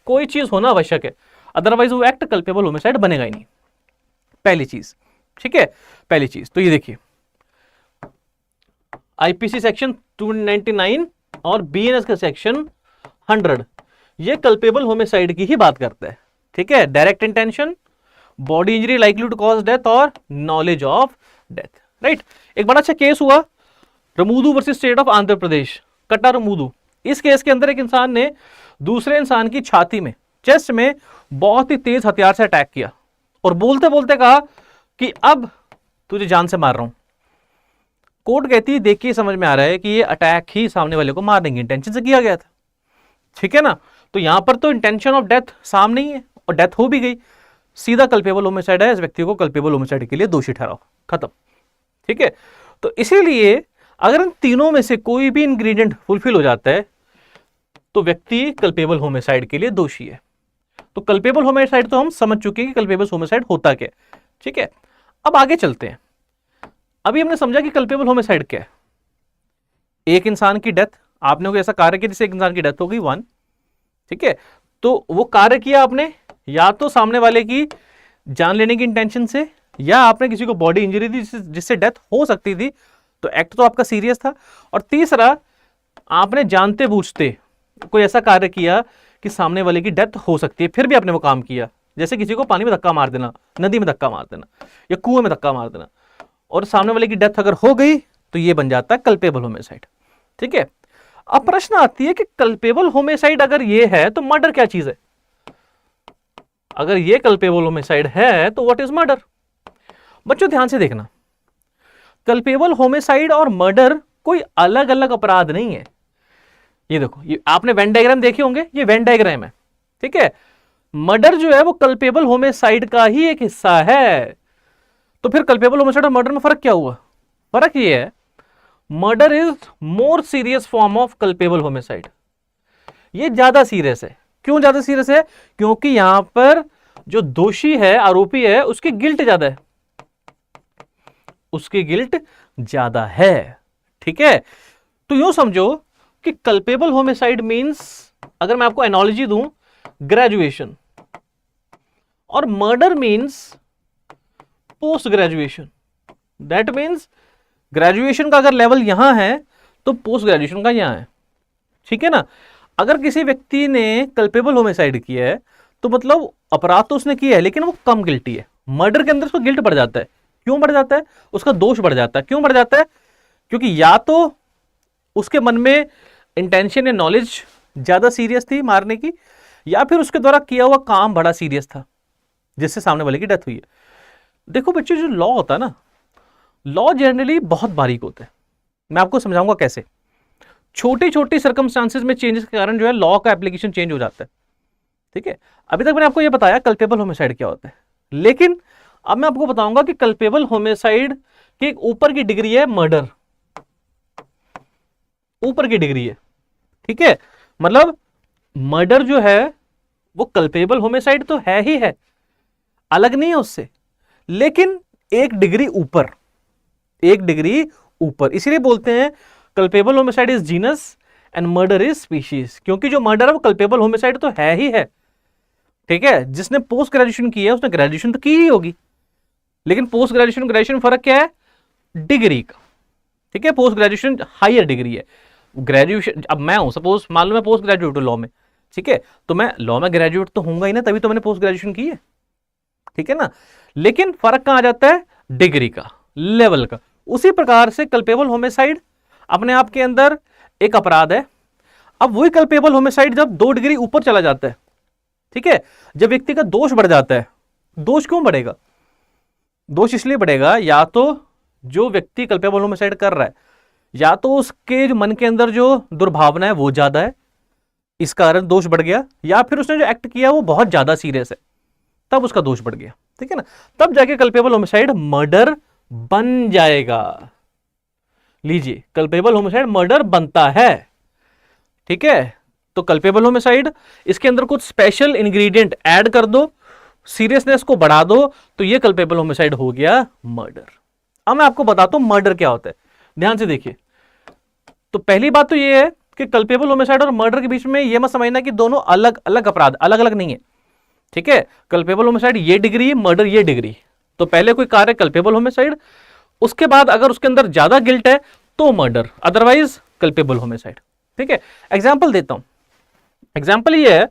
कोई चीज होना आवश्यक है, अदरवाइज वो एक्ट कल्पेबल होमिसाइड बनेगा ही नहीं, पहली चीज, ठीक है, पहली चीज। तो ये देखिए आईपीसी सेक्शन 299 और बीएनएस का सेक्शन 100 ये कल्पेबल होमिसाइड की ही बात करता है, ठीक है। Direct intention, body injury likely to cause death और नॉलेज ऑफ डेथ, राइट। एक बड़ा अच्छा केस हुआ Ramudu versus state of Andhra Pradesh, Katta Ramudu. इस केस के अंदर एक इंसान ने दूसरे इंसान की छाती में, चेस्ट में बहुत ही तेज हथियार से अटैक किया और बोलते बोलते कहा कि अब तुझे जान से मार रहा हूं। कोर्ट कहती है देख के समझ में आ रहा है कि ये अटैक ही सामने वाले को मारने की इंटेंशन से किया गया था, ठीक है ना। तो यहां पर तो इंटेंशन ऑफ डेथ सामने ही है और डेथ हो भी गई, सीधा कल्पेबल होमिसाइड है, इस व्यक्ति को कल्पेबल होमिसाइड के लिए दोषी ठहराओ, खत्म, ठीक है। तो इसीलिए अगर इन तीनों में से कोई भी इंग्रेडिएंट फुलफिल हो जाता है तो व्यक्ति कल्पेबल होमिसाइड के लिए दोषी है। तो कल्पेबल होमिसाइड तो हम समझ चुके हैं कि कल्पेबल होमिसाइड होता क्या, ठीक है। अब आगे चलते हैं। अभी हमने समझा कि कल्पेबल होमिसाइड क्या है, एक इंसान की डेथ, आपने कोई ऐसा कार्य किया जिससे एक इंसान की डेथ हो गई, 1, ठीक है। तो वो कार्य किया आपने या तो सामने वाले की जान लेने की इंटेंशन से, या आपने किसी को बॉडी इंजरी दी जिससे डेथ हो सकती थी, तो एक्ट तो आपका सीरियस था। और तीसरा, आपने जानते बूझते कोई ऐसा कार्य किया कि सामने वाले की डेथ हो सकती है, फिर भी आपने वो काम किया, जैसे किसी को पानी में धक्का मार देना, नदी में धक्का मार देना या कुएं में धक्का मार देना, और सामने वाले की डेथ अगर हो गई तो ये बन जाता है कल्पेबल होमिसाइड। ठीक है, अब प्रश्न आती है कि कल्पेबल होमिसाइड अगर ये है तो मर्डर क्या चीज है? अगर ये कल्पेबल होमिसाइड है तो व्हाट इज मर्डर? बच्चों ध्यान से देखना, कल्पेबल होमिसाइड और मर्डर कोई अलग अलग अपराध नहीं है। ये देखो, ये आपने वेन डायग्राम देखे होंगे, ये वेन डायग्राम है। ठीक है, मर्डर जो है वो कल्पेबल होमिसाइड का ही एक हिस्सा है। तो फिर कल्पेबल होमिसाइड और मर्डर में फर्क क्या हुआ? फर्क ये है, murder is more serious form of culpable homicide. ये ज्यादा सीरियस है। क्यों ज्यादा सीरियस है? क्योंकि यहां पर जो दोषी है, आरोपी है, उसकी गिल्ट ज्यादा है, उसकी गिल्ट ज्यादा है। ठीक है, तो यूं समझो कि कल्पेबल होमिसाइड मींस, अगर मैं आपको एनालॉजी दूं, ग्रेजुएशन, और murder means post graduation. That means graduation का अगर लेवल यहां है तो पोस्ट ग्रेजुएशन का यहां है। ठीक है ना? अगर किसी व्यक्ति ने कल्पेबल होमिसाइड किया है तो मतलब अपराध तो उसने किया है लेकिन वो कम गिल्टी है। मर्डर के अंदर उसका गिल्ट बढ़ जाता है। क्यों बढ़ जाता है? उसका दोष बढ़ जाता है। क्यों बढ़ जाता है? क्योंकि या तो उसके मन में इंटेंशन या नॉलेज ज्यादा सीरियस थी मारने की, या फिर उसके द्वारा किया हुआ काम बड़ा सीरियस था जिससे सामने वाले की डेथ हुई है। देखो बच्चों, जो लॉ होता है ना, लॉ जनरली बहुत बारीक होता है। मैं आपको समझाऊंगा कैसे। छोटी छोटी सर्कमस्टांसेस में चेंजेस के कारण जो है लॉ का एप्लीकेशन चेंज हो जाता है। ठीक है, अभी तक मैंने आपको यह बताया कल्पेबल होमिसाइड क्या होता है, लेकिन अब मैं आपको बताऊंगा कि कल्पेबल होमिसाइड की एक ऊपर की डिग्री है मर्डर, ऊपर की डिग्री है। ठीक है, मतलब मर्डर जो है वो कल्पेबल होमिसाइड तो है ही है, अलग नहीं है उससे, लेकिन एक डिग्री ऊपर, एक डिग्री ऊपर। इसीलिए बोलते हैं culpable homicide is genus and murder is species, क्योंकि जो मर्डर है वो कल्पेबल होमिसाइड तो है ही है। ठीक है, जिसने पोस्ट ग्रेजुएशन की है उसने ग्रेजुएशन तो की ही होगी, लेकिन पोस्ट ग्रेजुएशन ग्रेजुएशन फर्क क्या है? डिग्री का। ठीक है, पोस्ट ग्रेजुएशन हायर डिग्री है। ग्रेजुएशन, अब मैं हूं सपोज, मान लो मैं पोस्ट ग्रेजुएट हूं लॉ में, ठीक है, तो मैं लॉ में ग्रेजुएट तो होऊंगा ही ना, तभी तो मैंने पोस्ट ग्रेजुएशन की है। ठीक है ना? लेकिन फर्क कहां आ जाता है? डिग्री का, लेवल का। उसी प्रकार से कल्पेबल होमिसाइड अपने आप के अंदर एक अपराध है। अब वही कल्पेबल होमिसाइड जब 2 डिग्री ऊपर चला जाता है, ठीक है, जब व्यक्ति का दोष बढ़ जाता है। दोष क्यों बढ़ेगा? दोष इसलिए बढ़ेगा, या तो जो व्यक्ति कल्पेबल होमिसाइड कर रहा है, या तो उसके जो मन के अंदर जो दुर्भावना है वो ज्यादा है, इस कारण दोष बढ़ गया, या फिर उसने जो एक्ट किया वो बहुत ज्यादा सीरियस है, तब उसका दोष बढ़ गया। ठीक है ना? तब जाके कल्पेबल होमिसाइड मर्डर बन जाएगा। लीजिए, कल्पेबल होमिसाइड मर्डर बनता है। ठीक है, तो कल्पेबल होमिसाइड, इसके अंदर कुछ स्पेशल इंग्रेडिएंट ऐड कर दो, सीरियसनेस को बढ़ा दो, तो ये कल्पेबल होमिसाइड हो गया मर्डर। अब मैं आपको बताता हूं मर्डर क्या होता है, ध्यान से देखिए। तो पहली बात तो ये है कि कल्पेबल होमिसाइड और मर्डर के बीच में ये मत समझना कि दोनों अलग अलग अपराध, अलग अलग नहीं है। ठीक है, कल्पेबल होमिसाइड ये डिग्री, मर्डर ये डिग्री। तो पहले कोई कार्य कल्पेबल होमिसाइड, उसके बाद अगर उसके अंदर ज्यादा गिल्ट है तो मर्डर, अदरवाइज कल्पेबल होमिसाइड। ठीक है, एग्जाम्पल देता हूं। एग्जाम्पल ये है,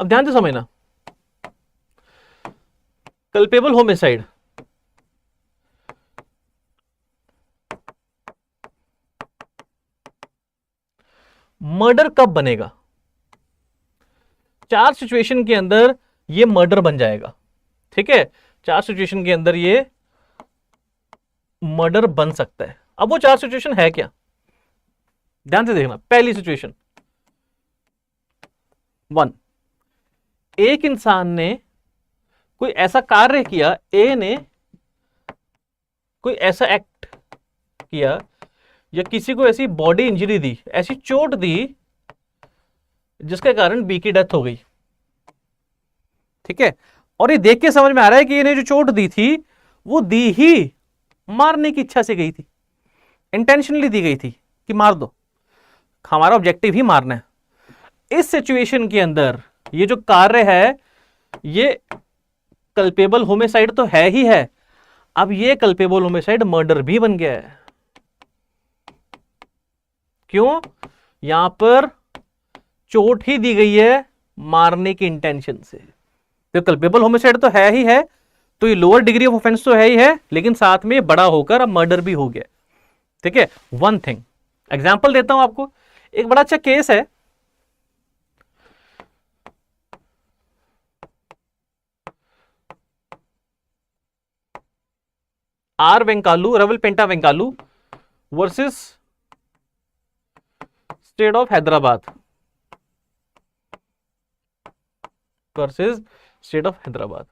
अब ध्यान से समझना। कल्पेबल होमिसाइड, मर्डर कब बनेगा? 4 सिचुएशन के अंदर ये मर्डर बन जाएगा। ठीक है, 4 सिचुएशन के अंदर ये मर्डर बन सकता है। अब वो 4 सिचुएशन है क्या? ध्यान से देखना। पहली सिचुएशन 1, एक इंसान ने कोई ऐसा कार्य किया, ए ने कोई ऐसा एक्ट किया या किसी को ऐसी बॉडी इंजरी दी, ऐसी चोट दी जिसके कारण बी की डेथ हो गई। ठीक है, और ये देख के समझ में आ रहा है कि इन्हें जो चोट दी थी वो दी ही मारने की इच्छा से गई थी, इंटेंशनली दी गई थी कि मार दो, हमारा ऑब्जेक्टिव ही मारना है। इस सिचुएशन के अंदर ये जो कार्य है ये कल्पेबल होमिसाइड तो है ही है, अब ये कल्पेबल होमिसाइड मर्डर भी बन गया है। क्यों? यहां पर चोट ही दी गई है मारने की इंटेंशन से। तो कल्पेबल होमिसाइड तो है ही है, तो ये लोअर डिग्री ऑफ ऑफेंस तो है ही है, लेकिन साथ में बड़ा होकर अब मर्डर भी हो गया। ठीक है, वन थिंग एग्जाम्पल देता हूं आपको, एक बड़ा अच्छा केस है। R Venkalu, Rawal Penta Venkalu versus state of Hyderabad, versus state of Hyderabad.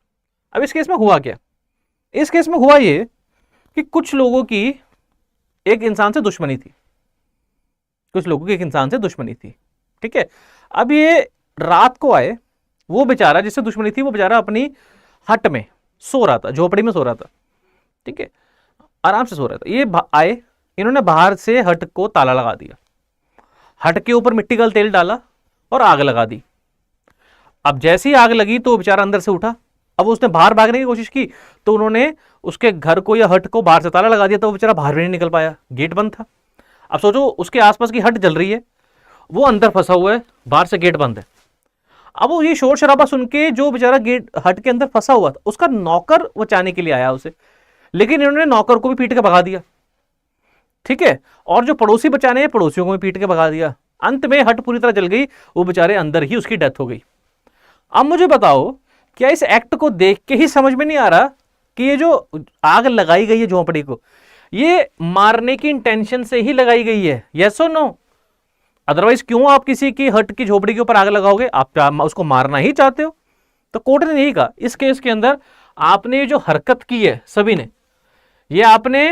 अब इस केस में हुआ क्या? इस केस में हुआ ये कि कुछ लोगों की एक इंसान से दुश्मनी थी, कुछ लोगों की एक इंसान से दुश्मनी थी। ठीक है, अब ये रात को आए, वो बेचारा जिससे दुश्मनी थी वो बेचारा अपनी हट में सो रहा था, झोपड़ी में सो रहा था। ठीक है, आराम से सो रहा था। ये आए, इन्होंने बाहर से हट को ताला लगा दिया, हट के ऊपर मिट्टी का तेल डाला और आग लगा दी। अब जैसे ही आग लगी तो बेचारा अंदर से उठा। अब उसने बाहर भागने की कोशिश की तो उन्होंने उसके घर को या हट को बाहर से ताला लगा दिया, तो वो बेचारा बाहर भी नहीं निकल पाया, गेट बंद था। अब सोचो उसके आसपास की हट जल रही है, वो अंदर फंसा हुआ है, बाहर से गेट बंद है। अब वो ये शोर शराबा सुन के जो बेचारा गेट हट के अंदर फंसा हुआ था, उसका नौकर बचाने के लिए आया उसे, लेकिन इन्होंने नौकर को भी पीट के भगा दिया। ठीक है, और जो पड़ोसी बचाने हैं पड़ोसियों को भी पीट के भगा दिया। अंत में हट पूरी तरह जल गई, वो बेचारे अंदर ही उसकी डेथ हो गई। अब मुझे बताओ, क्या इस एक्ट को देख के ही समझ में नहीं आ रहा कि ये जो आग लगाई गई है झोंपड़ी को, ये मारने की इंटेंशन से ही लगाई गई है? यस और नो? अदरवाइज क्यों आप किसी की हट की झोपड़ी के ऊपर आग लगाओगे? आप उसको मारना ही चाहते हो। तो कोर्ट ने यही कहा इस केस के अंदर, आपने जो हरकत की है सभी ने, ये आपने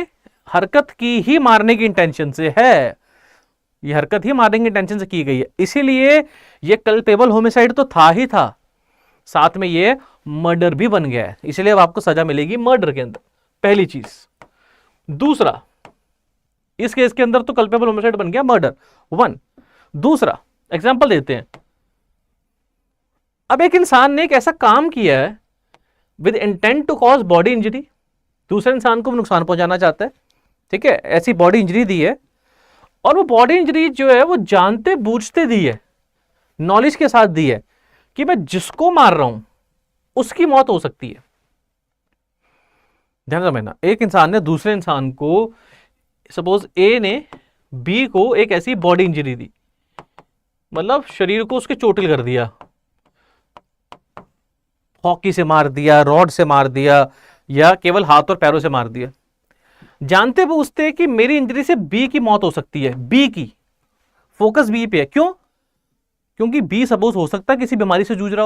हरकत की ही मारने की इंटेंशन से है, ये हरकत ही मारने की इंटेंशन से की गई है, इसीलिए ये कल्पेबल होमिसाइड तो था ही था, साथ में ये मर्डर भी बन गया है, इसलिए अब आपको सजा मिलेगी मर्डर के अंदर, पहली चीज। दूसरा, इस केस के अंदर तो कल्पेबल होमिसाइड बन गया मर्डर, वन। दूसरा एग्जांपल देते हैं। अब एक इंसान ने एक ऐसा काम किया है with intent to cause body injury, दूसरे इंसान को नुकसान पहुंचाना चाहता है। ठीक है, ऐसी बॉडी इंजरी दी है, और वो बॉडी इंजरी जो है वो जानते बूझते दी है, नॉलेज के साथ दी है कि मैं जिसको मार रहा हूं उसकी मौत हो सकती है। ध्यान समझना, एक इंसान ने दूसरे इंसान को, सपोज ए ने बी को एक ऐसी बॉडी इंजरी दी, मतलब शरीर को उसके चोटिल कर दिया, हॉकी से मार दिया, रॉड से मार दिया, या केवल हाथ और पैरों से मार दिया, जानते बूझते कि मेरी इंजरी से बी की मौत हो सकती है। बी की फोकस बी पे है, क्यों? क्योंकि बी सपोज हो सकता है किसी बीमारी से जूझ रहा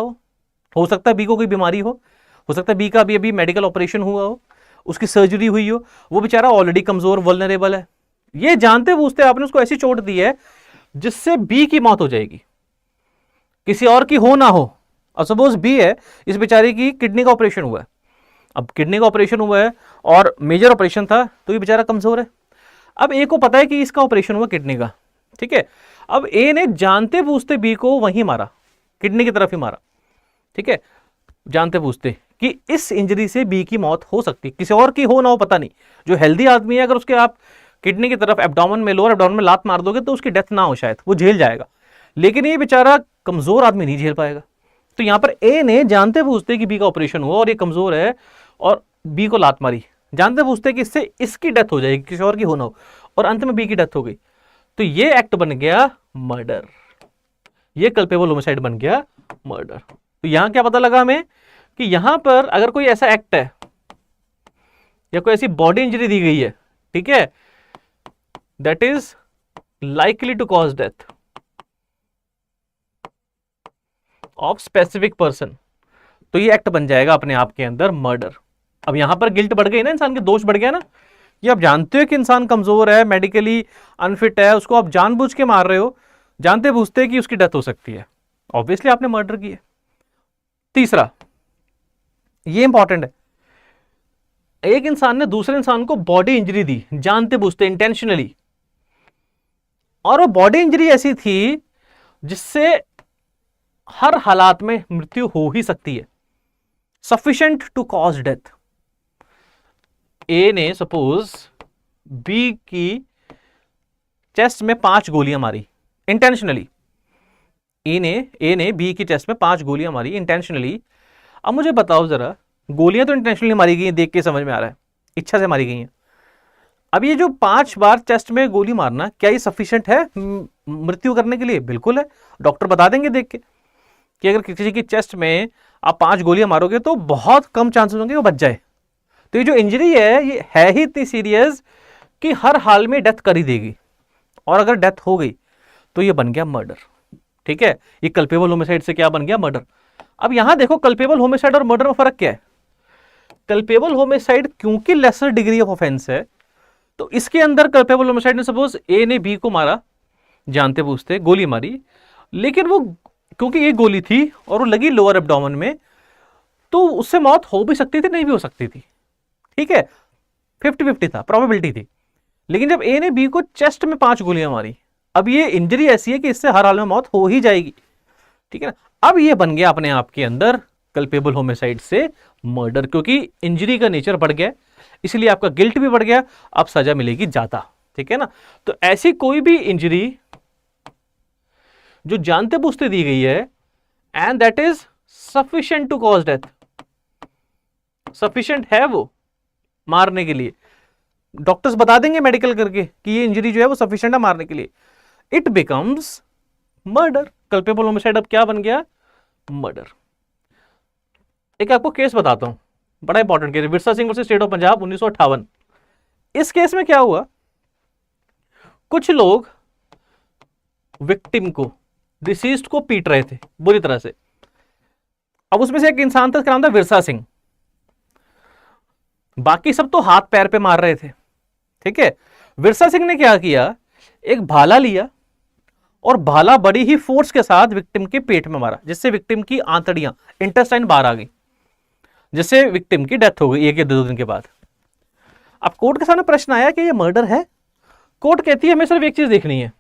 हो सकता है बी को कोई बीमारी हो सकता है बी का अभी मेडिकल ऑपरेशन हुआ हो, उसकी सर्जरी हुई हो, वो बेचारा ऑलरेडी कमजोर वल्नरेबल है। ये जानते बूझते आपने उसको ऐसी चोट दी है जिससे बी की मौत हो जाएगी, किसी और की हो ना हो। और सपोज बी है, इस बेचारे की किडनी का ऑपरेशन हुआ है, अब किडनी का ऑपरेशन हुआ है और मेजर ऑपरेशन था, तो ये बेचारा कमजोर है। अब ए को पता है कि इसका ऑपरेशन हुआ किडनी का, ठीक है, अब ए ने जानते बूझते बी को वहीं मारा, किडनी की तरफ ही मारा। ठीक है, जानते बूझते कि इस इंजरी से बी की मौत हो सकती है, किसी और की हो ना हो पता नहीं। जो हेल्दी आदमी है, अगर उसके आप किडनी की तरफ एब्डोमेन में, लोअर एब्डोमेन में लात मार दोगे तो उसकी डेथ ना हो, शायद वो झेल जाएगा, लेकिन ये बेचारा कमजोर आदमी नहीं झेल पाएगा। तो यहां पर ए ने जानते बूझते कि बी का ऑपरेशन हुआ और ये कमजोर है और बी को लात मारी, जानते बूझते कि इससे इसकी डेथ हो जाएगी, किसी और की हो ना हो, और अंत में बी की डेथ हो गई, तो ये एक्ट बन गया मर्डर, ये कल्पेबल होमिसाइड बन गया मर्डर। तो यहां क्या पता लगा हमें कि यहां पर अगर कोई ऐसा एक्ट है या कोई ऐसी बॉडी इंजरी दी गई है, ठीक है, that is likely to cause death of specific person, तो ये एक्ट बन जाएगा अपने आप के अंदर मर्डर। अब यहां पर गिल्ट बढ़ गई ना, इंसान के दोष बढ़ गया ना, ये आप जानते हो कि इंसान कमजोर है, मेडिकली अनफिट है, उसको आप जानबूझ के मार रहे हो, जानते बूझते कि उसकी डेथ हो सकती है, ऑब्वियसली आपने मर्डर किया। तीसरा, ये इंपॉर्टेंट है, एक इंसान ने दूसरे इंसान को बॉडी इंजरी दी जानते बूझते, इंटेंशनली, और वो बॉडी इंजरी ऐसी थी जिससे हर हालात में मृत्यु हो ही सकती है, sufficient to cause death. A ने सपोज बी की चेस्ट में 5 गोलियां मारी इंटेंशनली, ए ने बी की चेस्ट में 5 गोलियां मारी इंटेंशनली। अब मुझे बताओ जरा गोलियां तो इंटेंशनली मारी गई हैं, देख के समझ में आ रहा है, इच्छा से मारी गई हैं। अब ये जो 5 बार चेस्ट में गोली मारना, क्या ये सफिशिएंट है मृत्यु करने के लिए? बिल्कुल है। डॉक्टर बता देंगे देख के कि अगर किसी की चेस्ट में आप 5 गोलियां मारोगे तो बहुत कम चांसेस होंगे वो बच जाए। तो ये जो इंजरी है ये है ही इतनी सीरियस कि हर हाल में डेथ कर ही देगी, और अगर डेथ हो गई तो ये बन गया मर्डर। ठीक है, ये कल्पेबल होमिसाइड से क्या बन गया? मर्डर। अब यहां देखो कल्पेबल होमिसाइड और मर्डर में फर्क क्या है। कल्पेबल होमिसाइड क्योंकि लेसर डिग्री ऑफ ऑफेंस है, तो इसके अंदर कल्पेबल होमिसाइड ने सपोज ए ने बी को मारा, जानते बूझते गोली मारी, लेकिन वो क्योंकि एक गोली थी और वो लगी लोअर एब्डोमेन में, तो उससे मौत हो भी सकती थी, नहीं भी हो सकती थी। ठीक है, 50-50 था, प्रोबेबिलिटी थी। लेकिन जब ए ने बी को चेस्ट में 5 गोलियां मारी, अब ये इंजरी ऐसी है कि इससे हर हाल में मौत हो ही जाएगी। ठीक है ना, अब ये बन गया अपने आप के अंदर कल्पेबल होमिसाइड से मर्डर, क्योंकि इंजरी का नेचर बढ़ गया, इसलिए आपका गिल्ट भी बढ़ गया, अब सजा मिलेगी ज्यादा। ठीक है ना, तो ऐसी कोई भी इंजरी जो जानते बूझते दी गई है and that is sufficient to cause death, sufficient है वो मारने के लिए, डॉक्टर्स बता देंगे मेडिकल करके कि ये इंजरी जो है वो सफिशिएंट है मारने के लिए, it becomes murder. Culpable homicide अब क्या बन गया? मर्डर। एक आपको केस बताता हूं, बड़ा important case, Virsa Singh versus state of Punjab 1958। इस केस में क्या हुआ, कुछ लोग विक्टिम को, डिसीज्ड को पीट रहे थे बुरी तरह से। अब उसमें से एक इंसान था, उसका नाम था विरसा सिंह, बाकी सब तो हाथ पैर पे मार रहे थे। ठीक है, विरसा सिंह ने क्या किया, एक भाला लिया और भाला बड़ी ही फोर्स के साथ विक्टिम के पेट में मारा, जिससे विक्टिम की आंतड़ियां, इंटेस्टाइन बाहर आ गई, जिससे विक्टिम की डेथ हो गई 1 या 2 दिन के बाद। अब कोर्ट के सामने प्रश्न आया कि ये मर्डर है? कोर्ट कहती है हमें सिर्फ एक चीज देखनी है।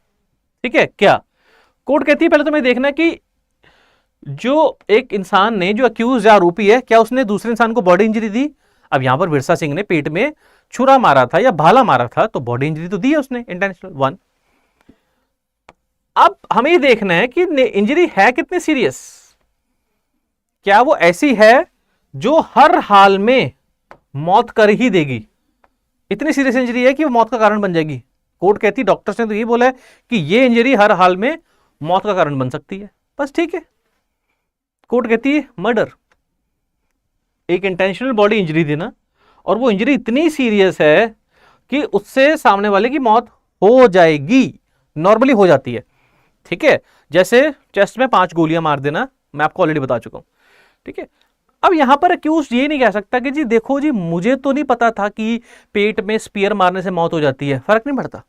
ठीक है, क्या? कोर्ट कहती है पहले तुम्हें देखना है कि जो एक इंसान ने, जो अक्यूज या आरोपी है, क्या उसने दूसरे इंसान को बॉडी इंजरी दी? अब यहां पर विरसा सिंह ने पेट में छुरा मारा था या भाला मारा था, तो बॉडी इंजरी तो दी है उसने, इंटेंशनल 1। अब हमें ये देखना है कि इंजरी है कितनी सीरियस, क्या वो ऐसी है जो हर हाल में मौत कर ही देगी, इतनी सीरियस इंजरी है कि वो मौत का कारण बन जाएगी। कोर्ट कहती, डॉक्टर्स ने तो ये बोला है कि ये इंजरी हर हाल में मौत का कारण बन सकती है, बस ठीक है। कोर्ट कहती है मर्डर, एक इंटेंशनल बॉडी इंजरी देना, और वो इंजरी इतनी सीरियस है कि उससे सामने वाले की मौत हो जाएगी, नॉर्मली हो जाती है। ठीक है, जैसे चेस्ट में 5 गोलियां मार देना, मैं आपको ऑलरेडी बता चुका हूं। ठीक है, अब यहां पर अक्यूज ये नहीं कह सकता कि जी देखो जी मुझे तो नहीं पता था कि पेट में स्पीयर मारने से मौत हो जाती है, फर्क नहीं पड़ता।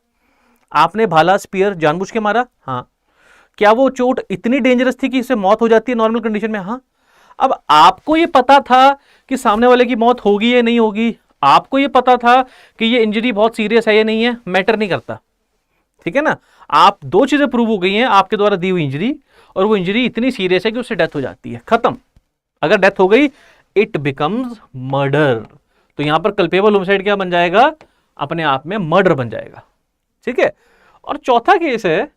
आपने भाला स्पीयर जानबूझ के मारा, हाँ। क्या वो चोट इतनी डेंजरस थी कि इससे मौत हो जाती है नॉर्मल कंडीशन में? हाँ। अब आपको ये पता था कि सामने वाले की मौत होगी या नहीं होगी, आपको ये पता था कि ये इंजरी बहुत सीरियस है या नहीं है, मैटर नहीं करता। ठीक है ना, आप 2 चीजें प्रूव हो गई हैं आपके द्वारा दी हुई इंजरी, और वो इंजरी इतनी सीरियस है कि उससे डेथ हो जाती है, खत्म। अगर डेथ हो गई इट बिकम्स मर्डर। तो यहां पर कल्पेबल होमिसाइड क्या बन जाएगा? अपने आप में मर्डर बन जाएगा। ठीक है, और चौथा केस है,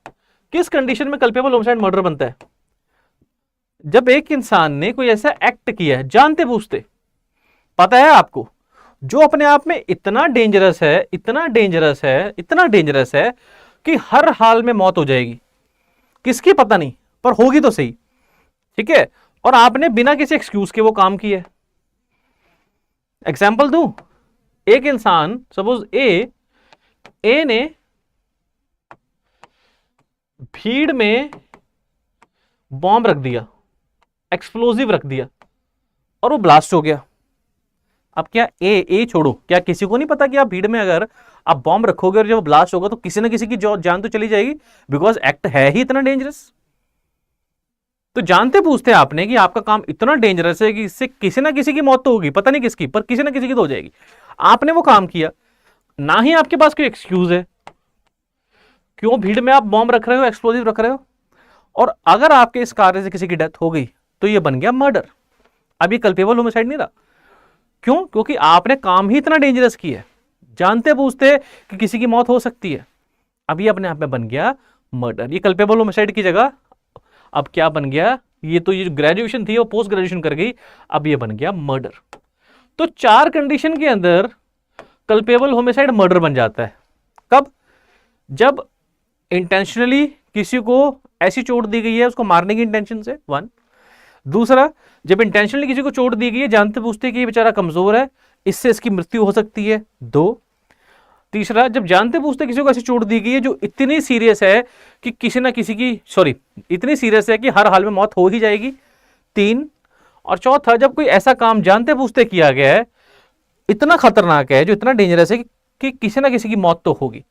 किस कंडीशन में कल्पेबल होमिसाइड मर्डर बनता है? जब एक इंसान ने कोई ऐसा एक्ट किया है जानते बूझते, पता है आपको, जो अपने आप में इतना डेंजरस है, इतना डेंजरस है, इतना डेंजरस है कि हर हाल में मौत हो जाएगी, किसकी पता नहीं, पर होगी तो सही। ठीक है, और आपने बिना किसी एक्सक्यूज के वो काम किया। एग्जाम्पल दूं, एक इंसान सपोज ए ने भीड़ में बॉम्ब रख दिया, एक्सप्लोजिव रख दिया, और वो ब्लास्ट हो गया। अब क्या ए छोड़ो, क्या किसी को नहीं पता कि आप भीड़ में अगर आप बॉम्ब रखोगे और जब ब्लास्ट होगा तो किसी ना किसी की जान तो चली जाएगी, बिकॉज एक्ट है ही इतना डेंजरस। तो जानते पूछते आपने कि आपका काम इतना डेंजरस है कि इससे किसी ना किसी की मौत तो होगी, पता नहीं किसकी, पर किसी ना किसी की तो हो जाएगी। आपने वो काम किया, ना ही आपके पास कोई एक्सक्यूज है, क्यों भीड़ में आप बॉम्ब रख रहे हो, एक्सप्लोजिव रख रहे हो, और अगर आपके इस कार्य से किसी की डेथ हो गई तो ये बन गया मर्डर। अब ये कल्पेबल होमिसाइड नहीं रहा, क्यों? क्योंकि आपने काम ही इतना डेंजरस किया है, जानते पूछते कि किसी की मौत हो सकती है, अब ये अपने आप में बन गया मर्डर। ये कल्पेबल होमिसाइड की जगह अब क्या बन गया, ये तो ये जो ग्रेजुएशन थी वो पोस्ट ग्रेजुएशन कर गई, अब ये बन गया मर्डर। तो 4 कंडीशन के अंदर कल्पेबल होमिसाइड मर्डर बन जाता है। कब? जब इंटेंशनली किसी को ऐसी चोट दी गई है उसको मारने की इंटेंशन से, 1। दूसरा, जब इंटेंशनली किसी को चोट दी गई है जानते पूछते कि ये बेचारा कमजोर है, इससे इसकी मृत्यु हो सकती है, 2। तीसरा, जब जानते पूछते किसी को ऐसी चोट दी गई है जो इतनी सीरियस है कि किसी ना किसी की इतनी सीरियस है कि हर हाल में मौत हो ही जाएगी, 3। और चौथा, जब कोई ऐसा काम जानते पूछते किया गया है इतना खतरनाक है, जो इतना डेंजरस है कि किसी ना किसी की मौत तो होगी,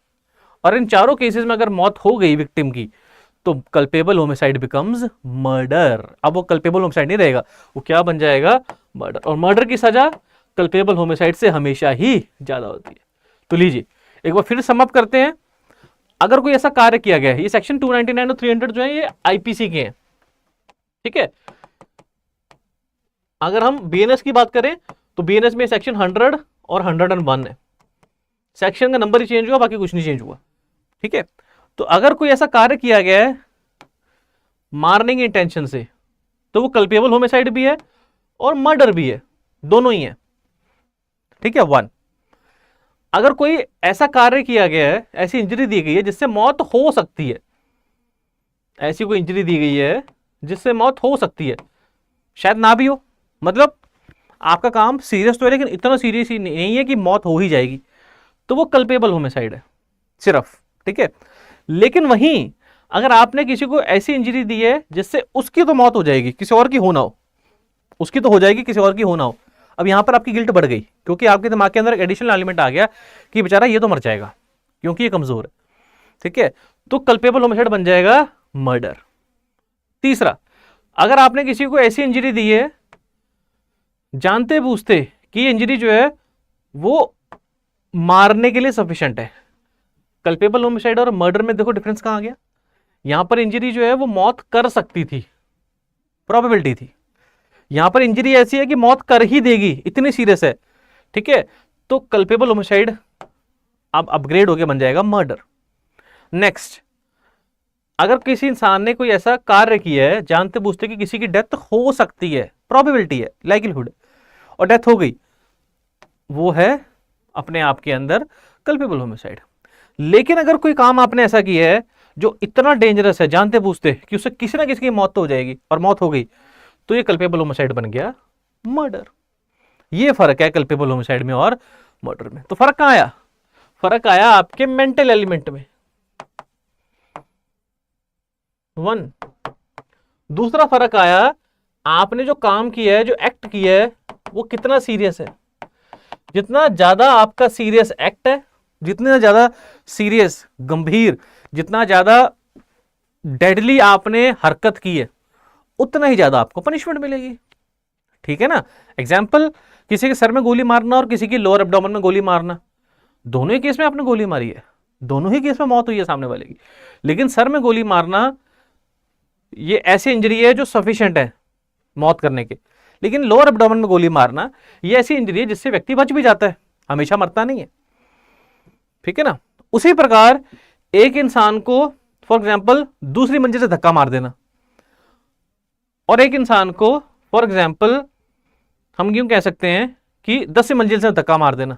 और इन चारों केसेस में अगर मौत हो गई विक्टिम की तो कल्पेबल होमिसाइड बिकम्स मर्डर। अब वो कल्पेबल होमिसाइड नहीं रहेगा, वो क्या बन जाएगा? मर्डर। और मर्डर की सजा कल्पेबल होमिसाइड से हमेशा ही ज्यादा होती है। तो लीजिए एक बार फिर समअप करते हैं। अगर कोई ऐसा कार्य किया गया है, ये सेक्शन 299 और 300 जो है ये आईपीसी के हैं, ठीक है। अगर हम बीएनएस की बात करें तो बीएनएस में सेक्शन 100 और 101 है। सेक्शन का नंबर ही चेंज हुआ, बाकी कुछ नहीं चेंज हुआ, ठीक है। तो अगर कोई ऐसा कार्य किया गया है मारने की इंटेंशन से तो वो कल्पेबल होमिसाइड भी है और मर्डर भी है, दोनों ही है, ठीक है। 1, अगर कोई ऐसा कार्य किया गया है, ऐसी इंजरी दी गई है जिससे मौत हो सकती है, ऐसी कोई इंजरी दी गई है जिससे मौत हो सकती है, शायद ना भी हो, मतलब आपका काम सीरियस तो है लेकिन इतना सीरियस ही नहीं है कि मौत हो ही जाएगी, तो वो कल्पेबल होमिसाइड है सिर्फ, ठीक है। लेकिन वहीं अगर आपने किसी को ऐसी इंजरी दी है जिससे उसकी तो मौत हो जाएगी, किसी और की हो ना हो, उसकी तो हो जाएगी, किसी और की हो ना हो, अब यहां पर आपकी गिल्ट बढ़ गई क्योंकि आपके दिमाग के अंदर एक एडिशनल एलिमेंट आ गया कि बेचारा ये तो मर जाएगा क्योंकि ये कमजोर है, ठीक है। तो कल्पेबल होमिसाइड बन जाएगा मर्डर। तीसरा, अगर आपने किसी को ऐसी इंजरी दी है जानते बूझते कि ये इंजरी जो है वो मारने के लिए सफिशिएंट है, कल्पेबल होमिसाइड और मर्डर में देखो डिफरेंस कहां आ गया। यहां पर इंजरी जो है वो मौत कर सकती थी, प्रोबेबिलिटी थी, यहां पर इंजरी ऐसी है कि मौत कर ही देगी, इतनी सीरियस है, ठीक है। तो कल्पेबल होमिसाइड अब अपग्रेड होकर बन जाएगा मर्डर। नेक्स्ट, अगर किसी इंसान ने कोई ऐसा कार्य किया है जानते बूझते कि किसी की डेथ हो सकती है, प्रोबेबिलिटी है, लाइक्लीहुड, और डेथ हो गई, वो है अपने आप के अंदर कल्पेबल होमिसाइड। लेकिन अगर कोई काम आपने ऐसा किया है जो इतना डेंजरस है जानते बूझते कि उससे किसी ना किसी की मौत तो हो जाएगी और मौत हो गई, तो ये कल्पेबल होमिसाइड बन गया मर्डर। ये फर्क है कल्पेबल होमिसाइड में और मर्डर में। तो फर्क कहां आया? फर्क आया आपके मेंटल एलिमेंट में, 1। दूसरा फर्क आया आपने जो काम किया है, जो एक्ट किया है वो कितना सीरियस है। जितना ज्यादा आपका सीरियस एक्ट है, जितना ज्यादा सीरियस, गंभीर, जितना ज्यादा डेडली आपने हरकत की है उतना ही ज्यादा आपको पनिशमेंट मिलेगी, ठीक है ना। एग्जाम्पल, किसी के सर में गोली मारना और किसी की लोअर एब्डोमेन में गोली मारना, दोनों ही केस में आपने गोली मारी है, दोनों ही केस में मौत हुई है सामने वाले की, लेकिन सर में गोली मारना ये ऐसी इंजरी है जो सफिशिएंट है मौत करने के, लेकिन लोअर एब्डोमेन में गोली मारना ये ऐसी इंजरी है जिससे व्यक्ति बच भी जाता है, हमेशा मरता नहीं है, ठीक है ना। उसी प्रकार एक इंसान को फॉर एग्जाम्पल दूसरी मंजिल से धक्का मार देना और एक इंसान को फॉर एग्जाम्पल हम क्यों कह सकते हैं कि 10वीं मंजिल से धक्का मार देना।